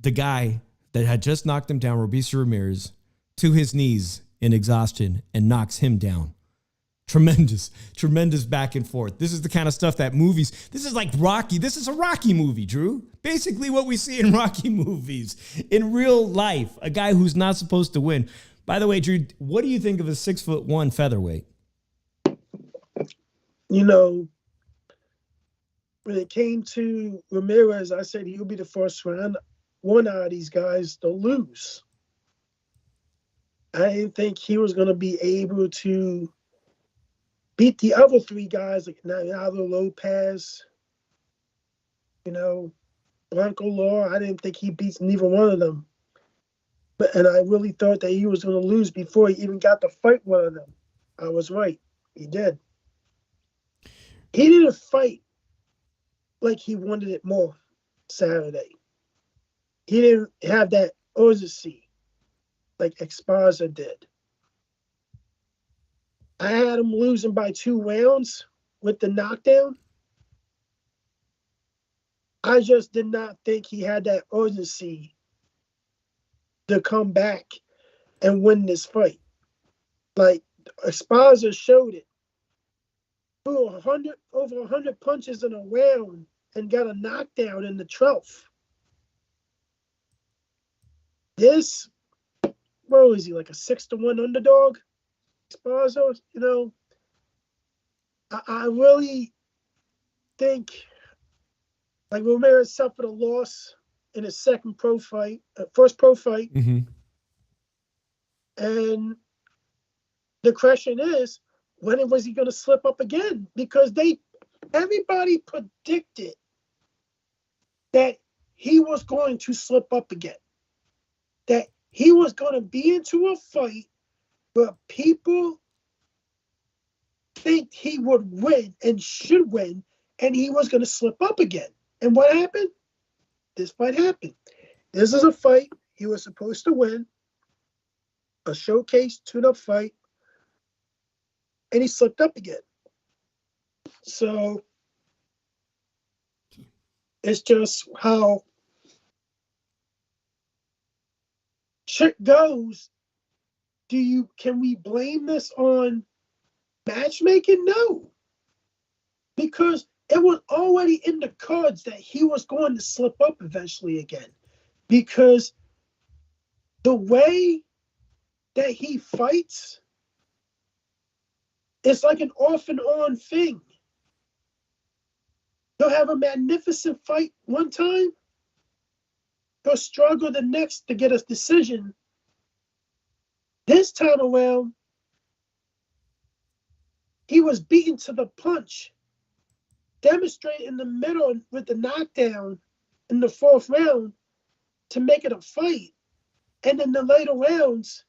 the guy that had just knocked him down, Robeisy Ramirez, to his knees in exhaustion and knocks him down. Tremendous back and forth. This is the kind of stuff that movies, this is like Rocky. This is a Rocky movie, Drew. Basically what we see in Rocky movies in real life, a guy who's not supposed to win. By the way, Drew, what do you think of a 6'1" featherweight? You know, when it came to Ramirez, I said he'll be the first one out of these guys to lose. I didn't think he was going to be able to beat the other 3 guys, like Navarro Lopez, Blanco Law. I didn't think he beats neither one of them. And I really thought that he was going to lose before he even got to fight one of them. I was right. He did. He didn't fight like he wanted it more Saturday. He didn't have that urgency like Esparza did. I had him losing by 2 rounds with the knockdown. I just did not think he had that urgency to come back and win this fight. Like, Esparza showed it. Threw over 100 punches in a round and got a knockdown in the 12th. This, what was he, like a 6-1 underdog? Esparza, I really think like Ramirez suffered a loss in his first pro fight. Mm-hmm. And the question is, when was he going to slip up again? Because everybody predicted that he was going to slip up again. That he was going to be into a fight where people think he would win and should win, and he was going to slip up again. And what happened? This fight happened. This is a fight he was supposed to win, a showcase tune-up fight, and he slipped up again. So it's just how shit goes. Can we blame this on matchmaking? No. Because it was already in the cards that he was going to slip up eventually again. Because the way that he fights, it's like an off and on thing. He'll have a magnificent fight one time. He'll struggle the next to get a decision. This time around, he was beaten to the punch, demonstrating in the middle with the knockdown in the 4th round to make it a fight. And in the later rounds,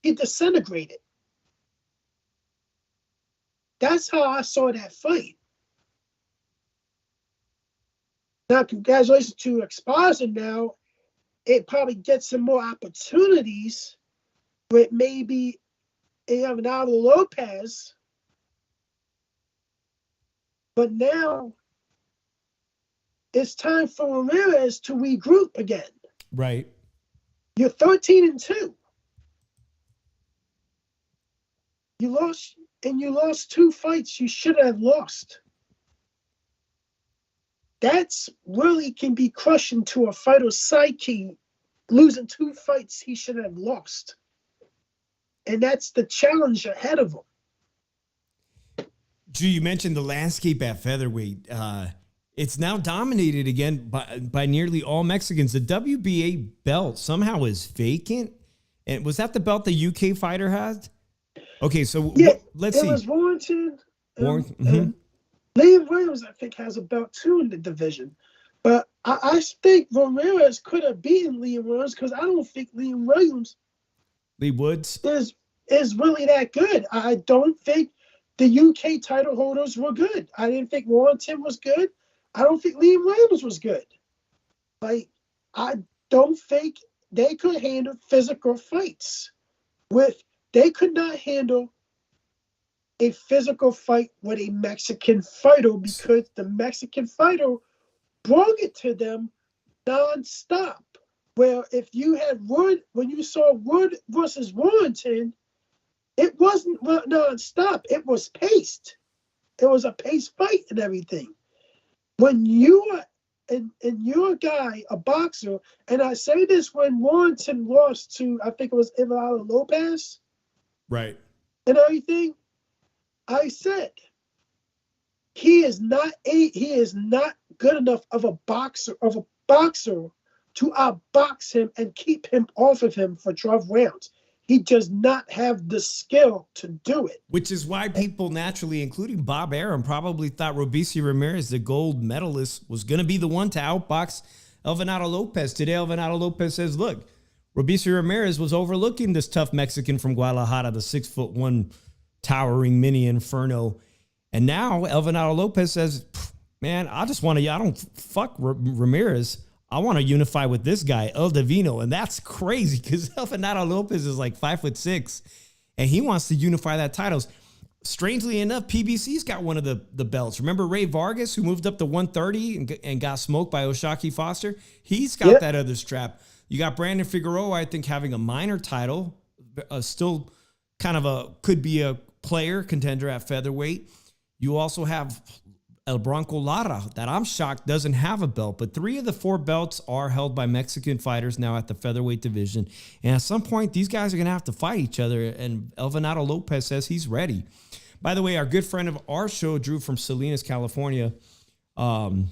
he disintegrated. That's how I saw that fight. Now, congratulations to Esparza now. It probably gets him more opportunities with maybe Navarro Lopez. But now it's time for Ramirez to regroup again. Right. You're 13-2. You lost 2 fights you should have lost. That's really can be crushing to a fighter's psyche losing 2 fights he should have lost. And that's the challenge ahead of him. Drew, you mentioned the landscape at featherweight. It's now dominated again by nearly all Mexicans. The WBA belt somehow is vacant. And was that the belt the UK fighter had? Okay, so let's see. It was Warrington. Mm-hmm. Liam Williams, I think, has a belt too in the division. But I think Ramirez could have beaten Liam Williams because I don't think Liam Williams Lee Woods is really that good. I don't think the UK title holders were good. I didn't think Warrington was good. I don't think Liam Williams was good. Like, I don't think they could handle physical fights. They could not handle a physical fight with a Mexican fighter because the Mexican fighter brought it to them nonstop. Where if you had Wood, when you saw Wood versus Warrington, it wasn't nonstop. It was paced. It was a paced fight and everything. When you are and you're a guy, a boxer, and I say this when Warrington lost to, I think it was Ivana Lopez, right, and everything, I said he is not good enough of a boxer to outbox him and keep him off of him for 12 rounds. He does not have the skill to do it. Which is why people naturally, including Bob Arum, probably thought Robeisy Ramirez, the gold medalist, was going to be the one to outbox Elvinado Lopez. Today, Elvinado Lopez says, look, Robeisy Ramirez was overlooking this tough Mexican from Guadalajara, the 6'1" towering mini inferno. And now Elvinado Lopez says, man, I don't fuck Ramirez. I want to unify with this guy, El Divino. And that's crazy because Elvinado Lopez is like 5'6", and he wants to unify that titles. Strangely enough, PBC's got one of the belts. Remember Ray Vargas, who moved up to 130 and got smoked by Oshaki Foster? He's got that other strap. You got Brandon Figueroa, I think, having a minor title, still kind of could be a player contender at featherweight. You also have El Bronco Lara, that I'm shocked doesn't have a belt, but 3 of the 4 belts are held by Mexican fighters now at the featherweight division. And at some point, these guys are going to have to fight each other, and Elvinado Lopez says he's ready. By the way, our good friend of our show, Drew, from Salinas, California, Ruben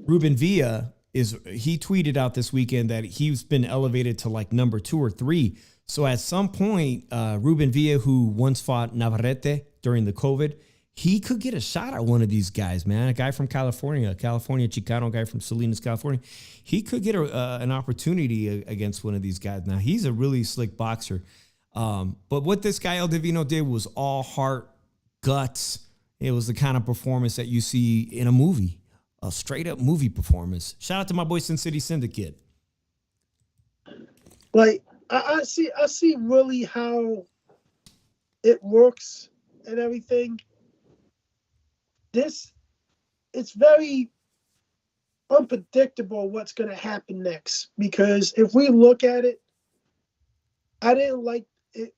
Villa, he tweeted out this weekend that he's been elevated to like number 2 or 3. So at some point, Ruben Villa, who once fought Navarrete during the COVID, he could get a shot at one of these guys, man. A guy from California, a California Chicano guy from Salinas, California. He could get an opportunity against one of these guys. Now, he's a really slick boxer. But what this guy El Divino did was all heart, guts. It was the kind of performance that you see in a movie, a straight-up movie performance. Shout out to my boy Sin City Syndicate. Like, I see really how it works and everything. It's very unpredictable what's going to happen next, because if we look at it, I didn't like it.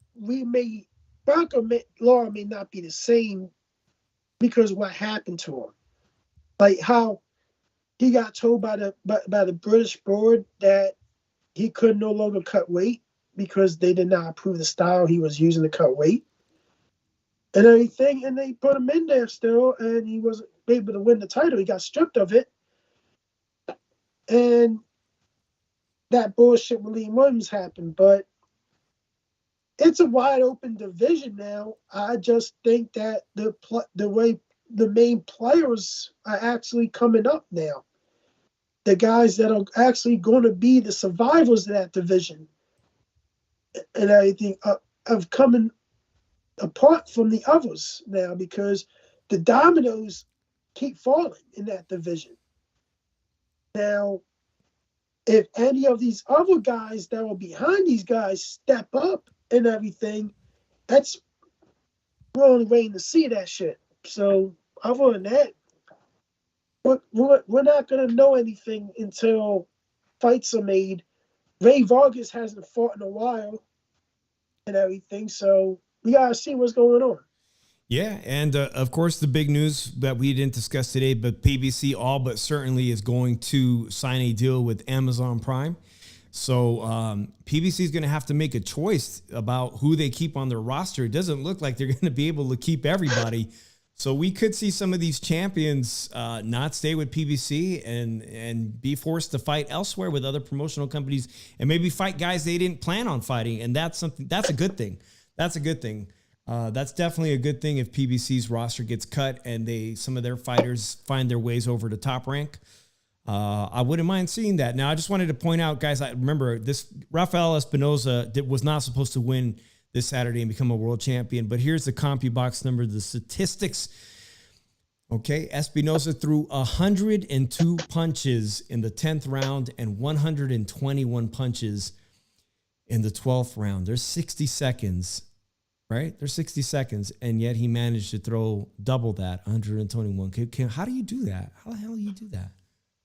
Lara may not be the same because what happened to him, like how he got told by the British board that he could no longer cut weight because they did not approve the style he was using to cut weight and everything, and they put him in there still, and he wasn't able to win the title. He got stripped of it, and that bullshit with Liam Williams happened. But it's a wide open division now. I just think that the way the main players are actually coming up now, the guys that are actually going to be the survivors of that division and everything of coming apart from the others now, because the dominoes keep falling in that division. Now, if any of these other guys that were behind these guys step up and everything, we're only waiting to see that shit. So other than that, we're not going to know anything until fights are made. Ray Vargas hasn't fought in a while and everything, so we got to see what's going on. Yeah, and of course the big news that we didn't discuss today, but PBC all but certainly is going to sign a deal with Amazon Prime. So PBC is going to have to make a choice about who they keep on their roster. It doesn't look like they're going to be able to keep everybody. So we could see some of these champions not stay with PBC and be forced to fight elsewhere with other promotional companies and maybe fight guys they didn't plan on fighting. And that's a good thing. That's a good thing. That's definitely a good thing if PBC's roster gets cut and some of their fighters find their ways over to Top Rank. I wouldn't mind seeing that. Now, I just wanted to point out, guys, I remember this Rafael Espinoza was not supposed to win this Saturday and become a world champion, but here's the CompuBox number, the statistics. Okay, Espinoza threw 102 punches in the 10th round and 121 punches in the 12th round. There's 60 seconds, right? There's 60 seconds, and yet he managed to throw double that, 121. How do you do that? How the hell do you do that?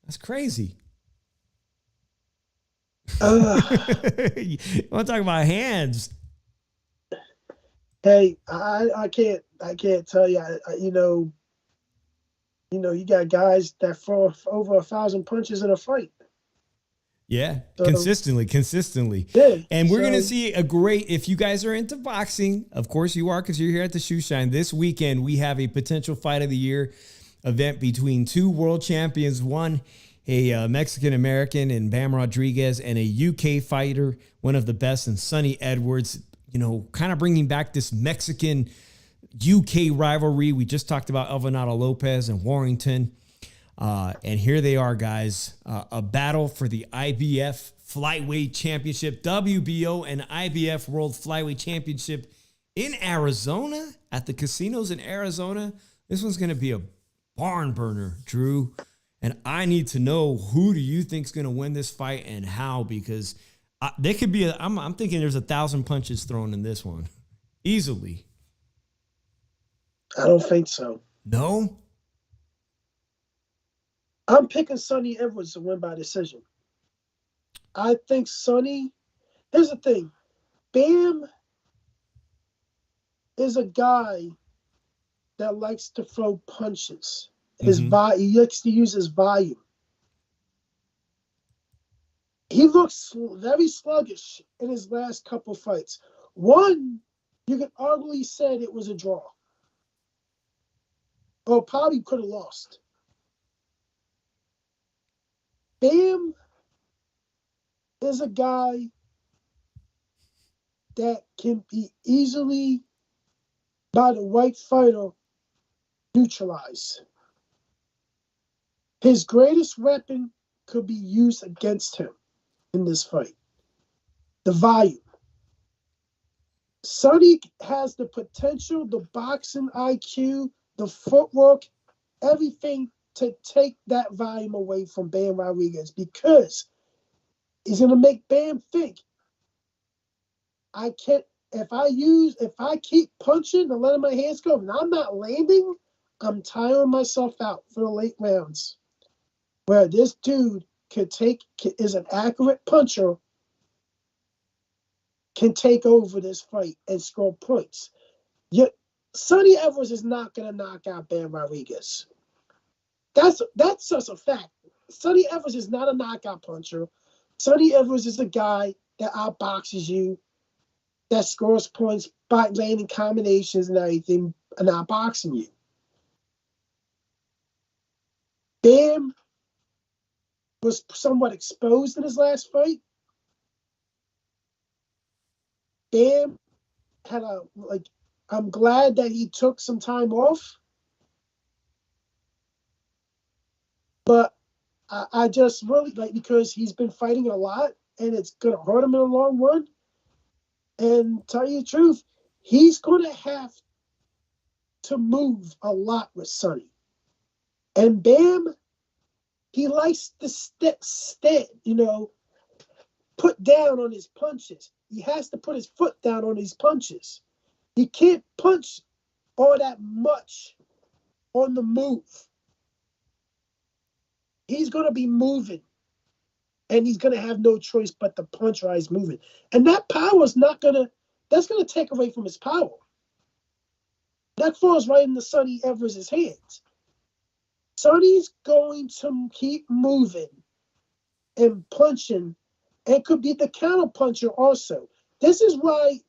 That's crazy. You want to talk about hands? Hey, I can't tell you. You got guys that throw over 1,000 punches in a fight. Yeah, so, consistently. Yeah, and we're going to see if you guys are into boxing, of course you are because you're here at the Shoe Shine. This weekend, we have a potential fight of the year event between two world champions, one a Mexican-American in Bam Rodriguez and a UK fighter, one of the best, and Sonny Edwards, kind of bringing back this Mexican-UK rivalry. We just talked about Alvarado Lopez and Warrington. And here they are, guys, a battle for the IBF Flyweight Championship, WBO and IBF World Flyweight Championship in Arizona, at the casinos in Arizona. This one's going to be a barn burner, Drew. And I need to know, who do you think is going to win this fight and how? Because there could be I'm thinking there's 1,000 punches thrown in this one. Easily. I don't think so. No? I'm picking Sonny Edwards to win by decision. I think Sonny, here's the thing. Bam is a guy that likes to throw punches. He likes to use his volume. He looks very sluggish in his last couple fights. One, you could arguably said it was a draw. Or probably could have lost. Bam is a guy that can be easily, by the right fighter, neutralized. His greatest weapon could be used against him in this fight. The volume. Sonny has the potential, the boxing IQ, the footwork, everything to take that volume away from Bam Rodriguez, because he's going to make Bam think, if I keep punching and letting my hands go and I'm not landing, I'm tiring myself out for the late rounds. Where this dude is an accurate puncher, can take over this fight and score points. Yet Sonny Edwards is not going to knock out Bam Rodriguez. That's just a fact. Sonny Edwards is not a knockout puncher. Sonny Edwards is a guy that outboxes you, that scores points by landing combinations and everything, and outboxing you. Bam was somewhat exposed in his last fight. Bam had I'm glad that he took some time off. But I just really because he's been fighting a lot and it's going to hurt him in the long run. And tell you the truth, he's going to have to move a lot with Sonny. And Bam, he likes to put down on his punches. He has to put his foot down on these punches. He can't punch all that much on the move. He's going to be moving, and he's going to have no choice but to punch while he's moving. And that power is that's going to take away from his power. That falls right into Sonny Edwards' hands. Sonny's going to keep moving and punching and could be the counterpuncher also. This is why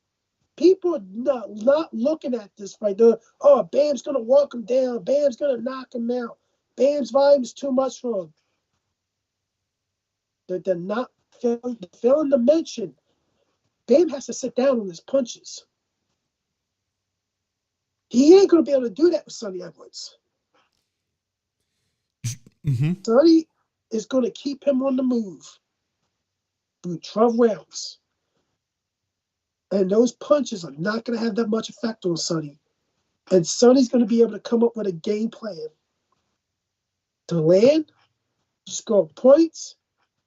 people are not looking at this fight. Bam's going to walk him down. Bam's going to knock him out. Bam's volume is too much for him. They're not failing to mention. Bam has to sit down on his punches. He ain't going to be able to do that with Sonny Edwards. Mm-hmm. Sonny is going to keep him on the move through 12 rounds. And those punches are not going to have that much effect on Sonny. And Sonny's going to be able to come up with a game plan to land, score points,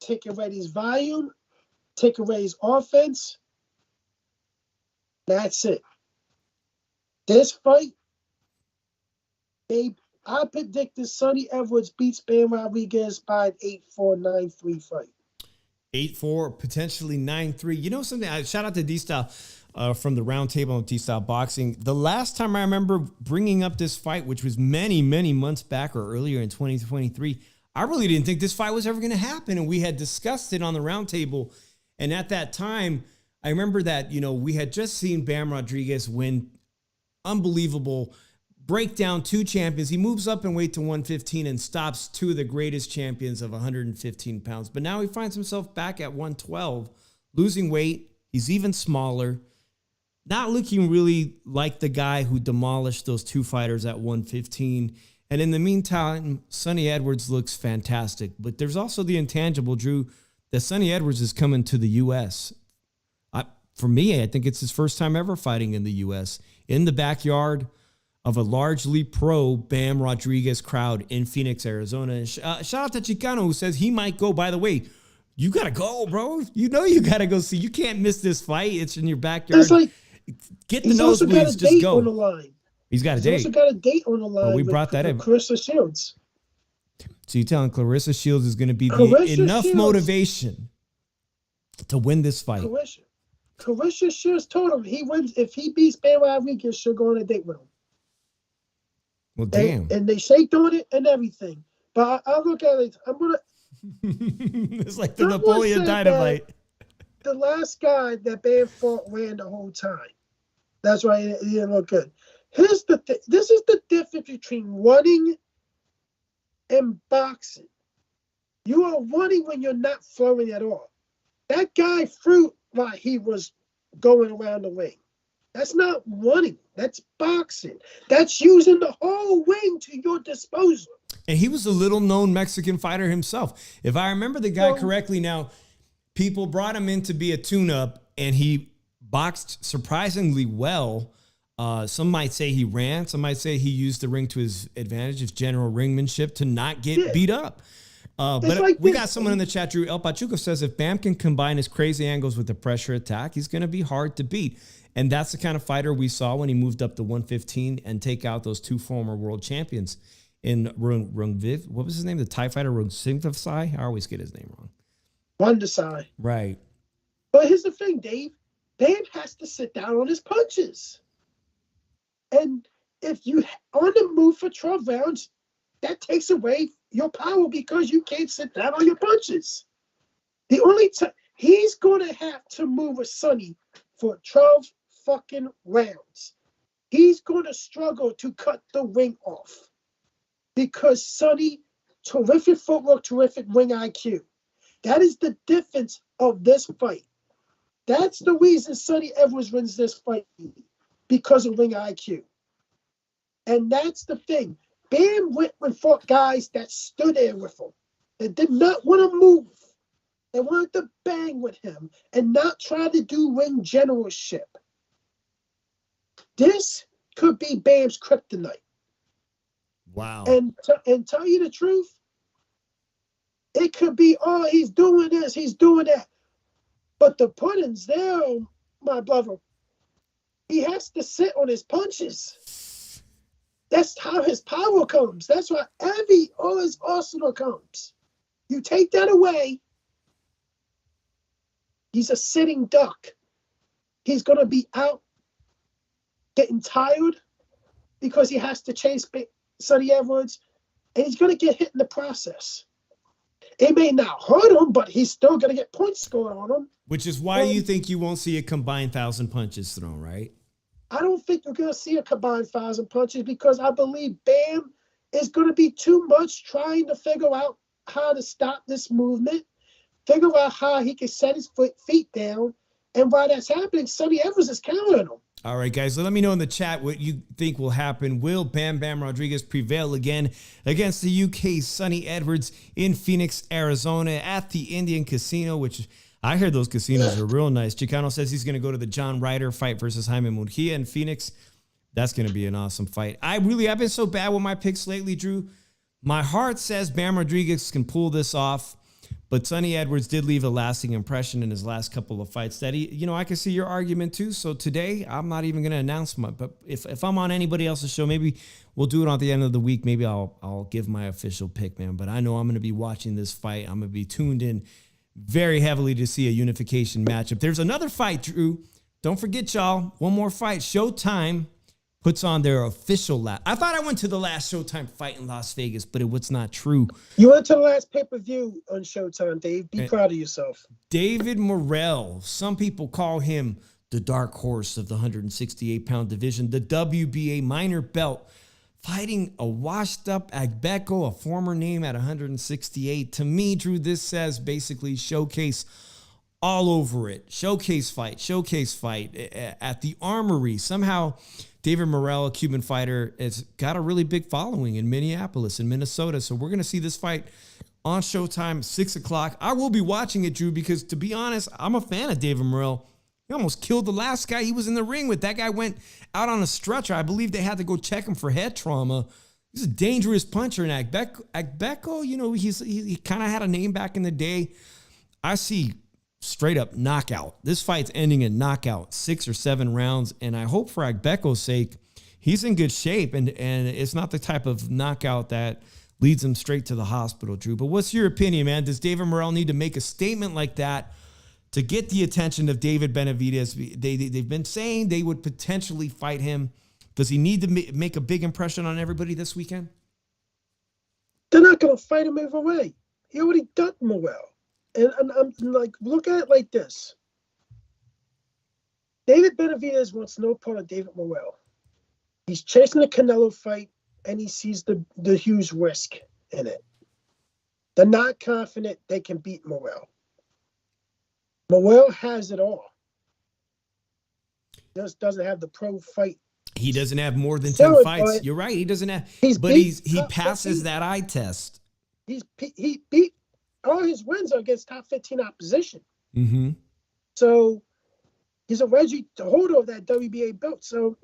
take away his volume, take away his offense. That's it. This fight, I predicted Sonny Edwards beats Bam Rodriguez by an 8-4, 9-3 fight. 8-4, potentially 9-3. You know something? Shout out to D-Style from the roundtable of D-Style Boxing. The last time I remember bringing up this fight, which was many, many months back or earlier in 2023, I really didn't think this fight was ever going to happen. And we had discussed it on the roundtable. And at that time, I remember that, we had just seen Bam Rodriguez win unbelievable, break down two champions. He moves up in weight to 115 and stops two of the greatest champions of 115 pounds. But now he finds himself back at 112, losing weight. He's even smaller, not looking really like the guy who demolished those two fighters at 115. And in the meantime, Sonny Edwards looks fantastic. But there's also the intangible, Drew, that Sonny Edwards is coming to the U.S. For me, I think it's his first time ever fighting in the U.S. in the backyard of a largely pro Bam Rodriguez crowd in Phoenix, Arizona. And shout out to Chicano, who says he might go. By the way, you got to go, bro. You got to go see. You can't miss this fight. It's in your backyard. It's like, get the nosebleeds. Just go. On the line. He's got a date. He's also got a date on the line. We brought that in. Clarissa Shields. So you're telling Clarissa Shields is going to be enough motivation to win this fight? Clarissa Shields told him he wins if he beats Bam Rodriguez, she'll go on a date with him. Well, damn. And they shaked on it and everything. But I look at it. It's like the Napoleon Dynamite. The last guy that Bam fought ran the whole time. That's why he didn't look good. This is the difference between running and boxing. You are running when you're not throwing at all. That guy threw while he was going around the ring. That's not running. That's boxing. That's using the whole ring to your disposal. And he was a little-known Mexican fighter himself. If I remember the guy correctly now, people brought him in to be a tune-up, and he boxed surprisingly well. Some might say he ran. Some might say he used the ring to his advantage, his general ringmanship, to not get beat up. But we got someone in the chat, Drew. El Pachuco says if Bam can combine his crazy angles with the pressure attack, he's going to be hard to beat. And that's the kind of fighter we saw when he moved up to 115 and take out those two former world champions in Rungviv. What was his name? The Thai fighter, Rungvisai? I always get his name wrong. Rungvisai. Right. But here's the thing, Dave. Bam has to sit down on his punches. And if you on the move for 12 rounds, that takes away your power because you can't sit down on your punches. The only time he's going to have to move with Sonny for 12 fucking rounds. He's going to struggle to cut the ring off because Sonny, terrific footwork, terrific ring IQ. That is the difference of this fight. That's the reason Sonny Edwards wins this fight, because of ring IQ. And that's the thing. Bam went and fought guys that stood there with him, that did not want to move. They wanted to bang with him and not try to do ring generalship. This could be Bam's kryptonite. Wow. And tell you the truth, it could be, he's doing this, he's doing that. But the pudding's there, my brother. He has to sit on his punches. That's how his power comes. That's why all his arsenal comes. You take that away, he's a sitting duck. He's going to be out getting tired because he has to chase Sonny Edwards, and he's going to get hit in the process. It may not hurt him, but he's still going to get points scored on him. Which is why you think you won't see a combined 1,000 punches thrown, right? I don't think you're going to see a combined 1,000 punches because I believe Bam is going to be too much trying to figure out how to stop this movement, figure out how he can set his feet down. And while that's happening, Sonny Evers is countering him. All right, guys, so let me know in the chat what you think will happen. Will Bam Bam Rodriguez prevail again against the UK's Sonny Edwards in Phoenix, Arizona at the Indian Casino, which I heard those casinos are real nice. Chicano says he's going to go to the John Ryder fight versus Jaime Murguia in Phoenix. That's going to be an awesome fight. I've been so bad with my picks lately, Drew. My heart says Bam Rodriguez can pull this off. But Sonny Edwards did leave a lasting impression in his last couple of fights that I can see your argument too. So today I'm not even going to announce but if I'm on anybody else's show, maybe we'll do it at the end of the week. Maybe I'll give my official pick, man. But I know I'm going to be watching this fight. I'm going to be tuned in very heavily to see a unification matchup. There's another fight, Drew. Don't forget, y'all. One more fight. Showtime puts on their official last. I thought I went to the last Showtime fight in Las Vegas, but it was not true. You went to the last pay-per-view on Showtime, Dave. Be proud of yourself. David Morrell. Some people call him the dark horse of the 168-pound division, the WBA minor belt, fighting a washed-up Agbeko, a former name at 168. To me, Drew, this says basically showcase all over it. Showcase fight at the Armory. Somehow David Morrell, a Cuban fighter, has got a really big following in Minneapolis and Minnesota. So we're going to see this fight on Showtime, 6 o'clock. I will be watching it, Drew, because to be honest, I'm a fan of David Morrell. He almost killed the last guy he was in the ring with. That guy went out on a stretcher. I believe they had to go check him for head trauma. He's a dangerous puncher. And Agbeko, he kind of had a name back in the day. I see straight up knockout. This fight's ending in knockout, 6 or 7 rounds. And I hope for Agbeko's sake, he's in good shape. And it's not the type of knockout that leads him straight to the hospital, Drew. But what's your opinion, man? Does David Morrell need to make a statement like that to get the attention of David Benavidez? They've been saying they would potentially fight him. Does he need to make a big impression on everybody this weekend? They're not going to fight him either way. He already done Morrell. And I'm like, look at it like this. David Benavidez wants no part of David Morrell. He's chasing the Canelo fight, and he sees the huge risk in it. They're not confident they can beat Morrell. Morrell has it all. Just doesn't have the pro fight. He doesn't have more than 10 fights. You're right. He doesn't have. He passes that eye test. He beat. All his wins are against top 15 opposition. Mm-hmm. So he's already the holder of that WBA belt. So,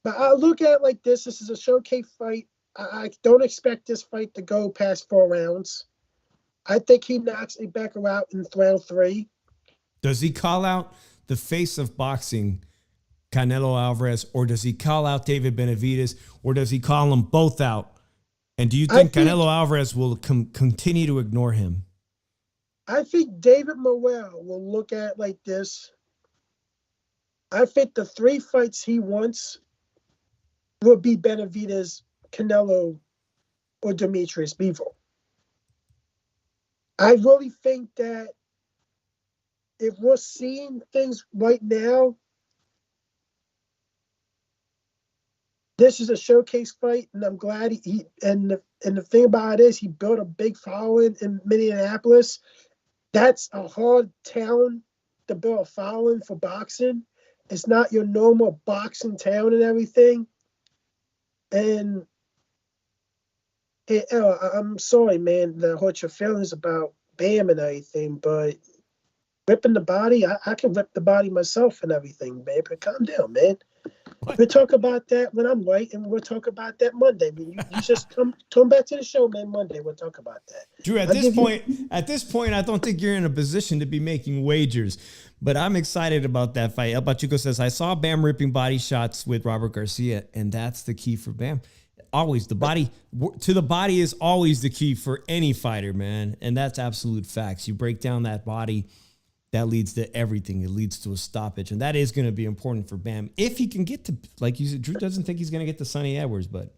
but I look at it like this. This is a showcase fight. I don't expect this fight to go past 4 rounds. I think he knocks Agbeko out in round 3. Does he call out the face of boxing, Canelo Alvarez, or does he call out David Benavidez, or does he call them both out? And do you think Canelo Alvarez will continue to ignore him? I think David Morrell will look at it like this. I think the 3 fights he wants will be Benavidez, Canelo, or Demetrius Bivol. I really think that if we're seeing things right now, this is a showcase fight, and I'm glad he and the thing about it is he built a big following in Minneapolis. That's a hard town to build a following for boxing. It's not your normal boxing town and everything. And I'm sorry, man, that hurt your feelings about Bam and everything, but ripping the body, I can rip the body myself and everything, man. But calm down, man. We'll talk about that when I'm right, and we'll talk about that Monday. You just come back to the show, man. Monday, we'll talk about that. Drew, at this point, I don't think you're in a position to be making wagers, but I'm excited about that fight. El Pachuco says, I saw Bam ripping body shots with Robert Garcia, and that's the key for Bam. Always the body is always the key for any fighter, man, and that's absolute facts. You break down that body, that leads to everything. It leads to a stoppage. And that is going to be important for Bam. If he can get to, like you said, Drew doesn't think he's going to get to Sonny Edwards, but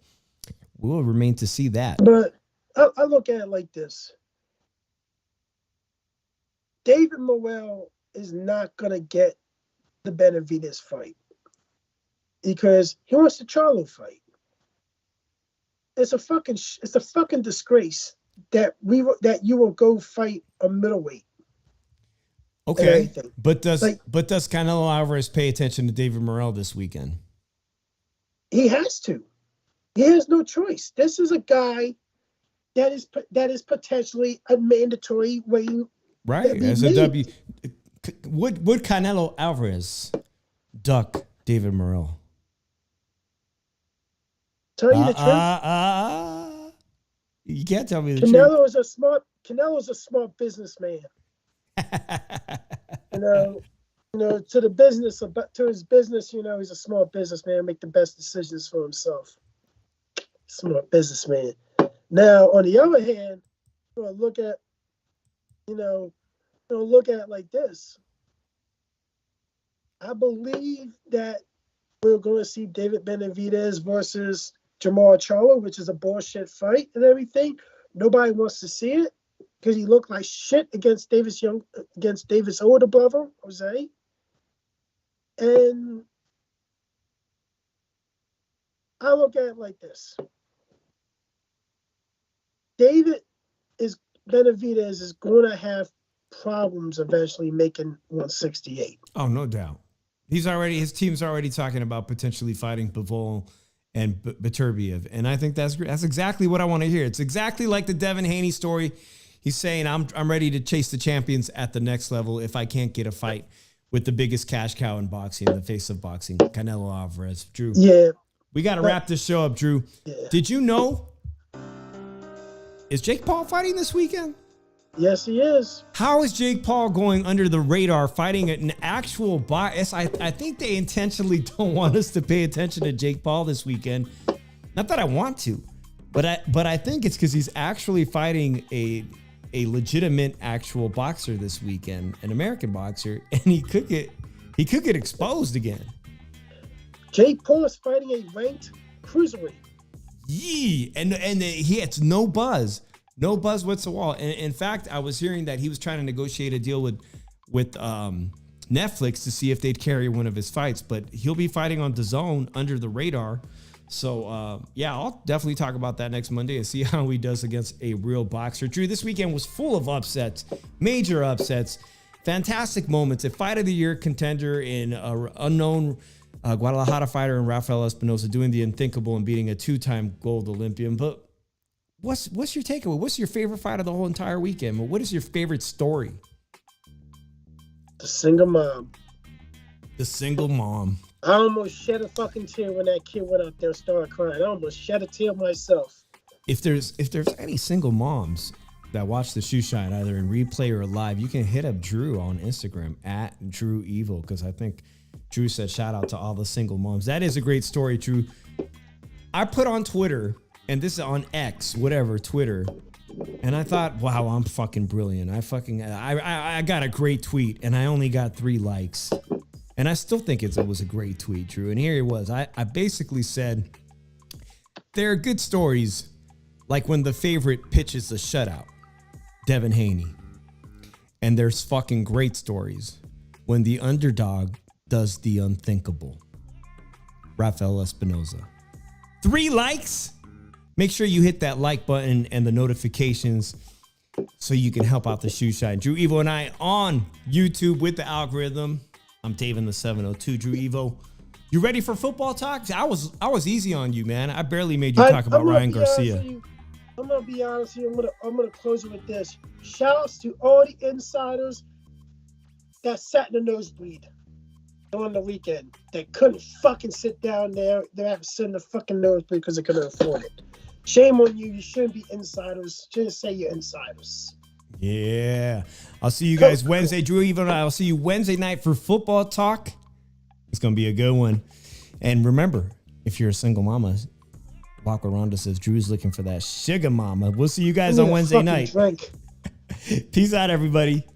we'll remain to see that. But I look at it like this. David Morrell is not going to get the Benavidez fight because he wants the Charlo fight. It's a fucking disgrace that you will go fight a middleweight. Okay, but does Canelo Alvarez pay attention to David Morrell this weekend? He has to. He has no choice. This is a guy that is potentially a mandatory weighing. Right, as a W. Would Canelo Alvarez duck David Morrell? Tell you the truth. You can't tell me the Canelo truth. Canelo's a smart businessman. To the business, to his business, he's a smart businessman, make the best decisions for himself. Smart businessman. Now, on the other hand, look at it like this. I believe that we're going to see David Benavidez versus Jamal Charlo, which is a bullshit fight and everything. Nobody wants to see it because he looked like shit against Davis older brother, Jose. And I look at it like this. Benavidez is going to have problems eventually making 168. Oh, no doubt. His team's already talking about potentially fighting Bivol and Beterbiev, and I think that's exactly what I want to hear. It's exactly like the Devin Haney story. He's saying I'm ready to chase the champions at the next level if I can't get a fight with the biggest cash cow in boxing, the face of boxing, Canelo Alvarez. Drew, yeah, we got to wrap this show up. Drew, Did you know? Is Jake Paul fighting this weekend? Yes, he is. How is Jake Paul going under the radar fighting an actual box? I think they intentionally don't want us to pay attention to Jake Paul this weekend. Not that I want to, but I think it's because he's actually fighting a legitimate actual boxer this weekend, an American boxer, and he could get exposed again. Jake Paul is fighting a ranked cruiserweight. Yee, and he has no buzz whatsoever. And in fact, I was hearing that he was trying to negotiate a deal with Netflix to see if they'd carry one of his fights, but he'll be fighting on DAZN under the radar. So I'll definitely talk about that next Monday and see how he does against a real boxer. Drew, this weekend was full of upsets, major upsets, fantastic moments. A fight of the year contender in unknown Guadalajara fighter and Rafael Espinosa doing the unthinkable and beating a two-time gold Olympian. But what's your takeaway? What's your favorite fight of the whole entire weekend? What is your favorite story? The single mom. The single mom. I almost shed a fucking tear when that kid went out there and started crying. I almost shed a tear myself. If there's any single moms that watch the Shoe Shine either in replay or live, you can hit up Drew on Instagram at Drew Evil, because I think Drew said shout out to all the single moms. That is a great story, Drew. I put on Twitter, and this is on X, whatever, Twitter, and I thought, wow, I'm fucking brilliant. I got a great tweet, and I only got 3 likes. And I still think it was a great tweet, Drew. And here it was. I basically said, there are good stories, like when the favorite pitches a shutout, Devin Haney. And there's fucking great stories when the underdog does the unthinkable, Rafael Espinosa. 3 likes? Make sure you hit that like button and the notifications so you can help out the Shoe Shine. Drew Evo and I on YouTube with the algorithm. I'm Devin the 702. Drew Evo, you ready for football talk? I was easy on you, man. I barely made you talk about Ryan Garcia. I'm gonna be honest with you. I'm gonna close it with this. Shouts to all the insiders that sat in the nosebleed on the weekend. They couldn't fucking sit down there. They have to sit in the fucking nosebleed because they couldn't afford it. Shame on you. You shouldn't be insiders. Just say you're insiders. Yeah. I'll see you guys Wednesday. Drew Evo, I'll see you Wednesday night for football talk. It's going to be a good one. And remember, if you're a single mama, walk around and says Drew's looking for that sugar mama. We'll see you guys on Wednesday night. Peace out, everybody.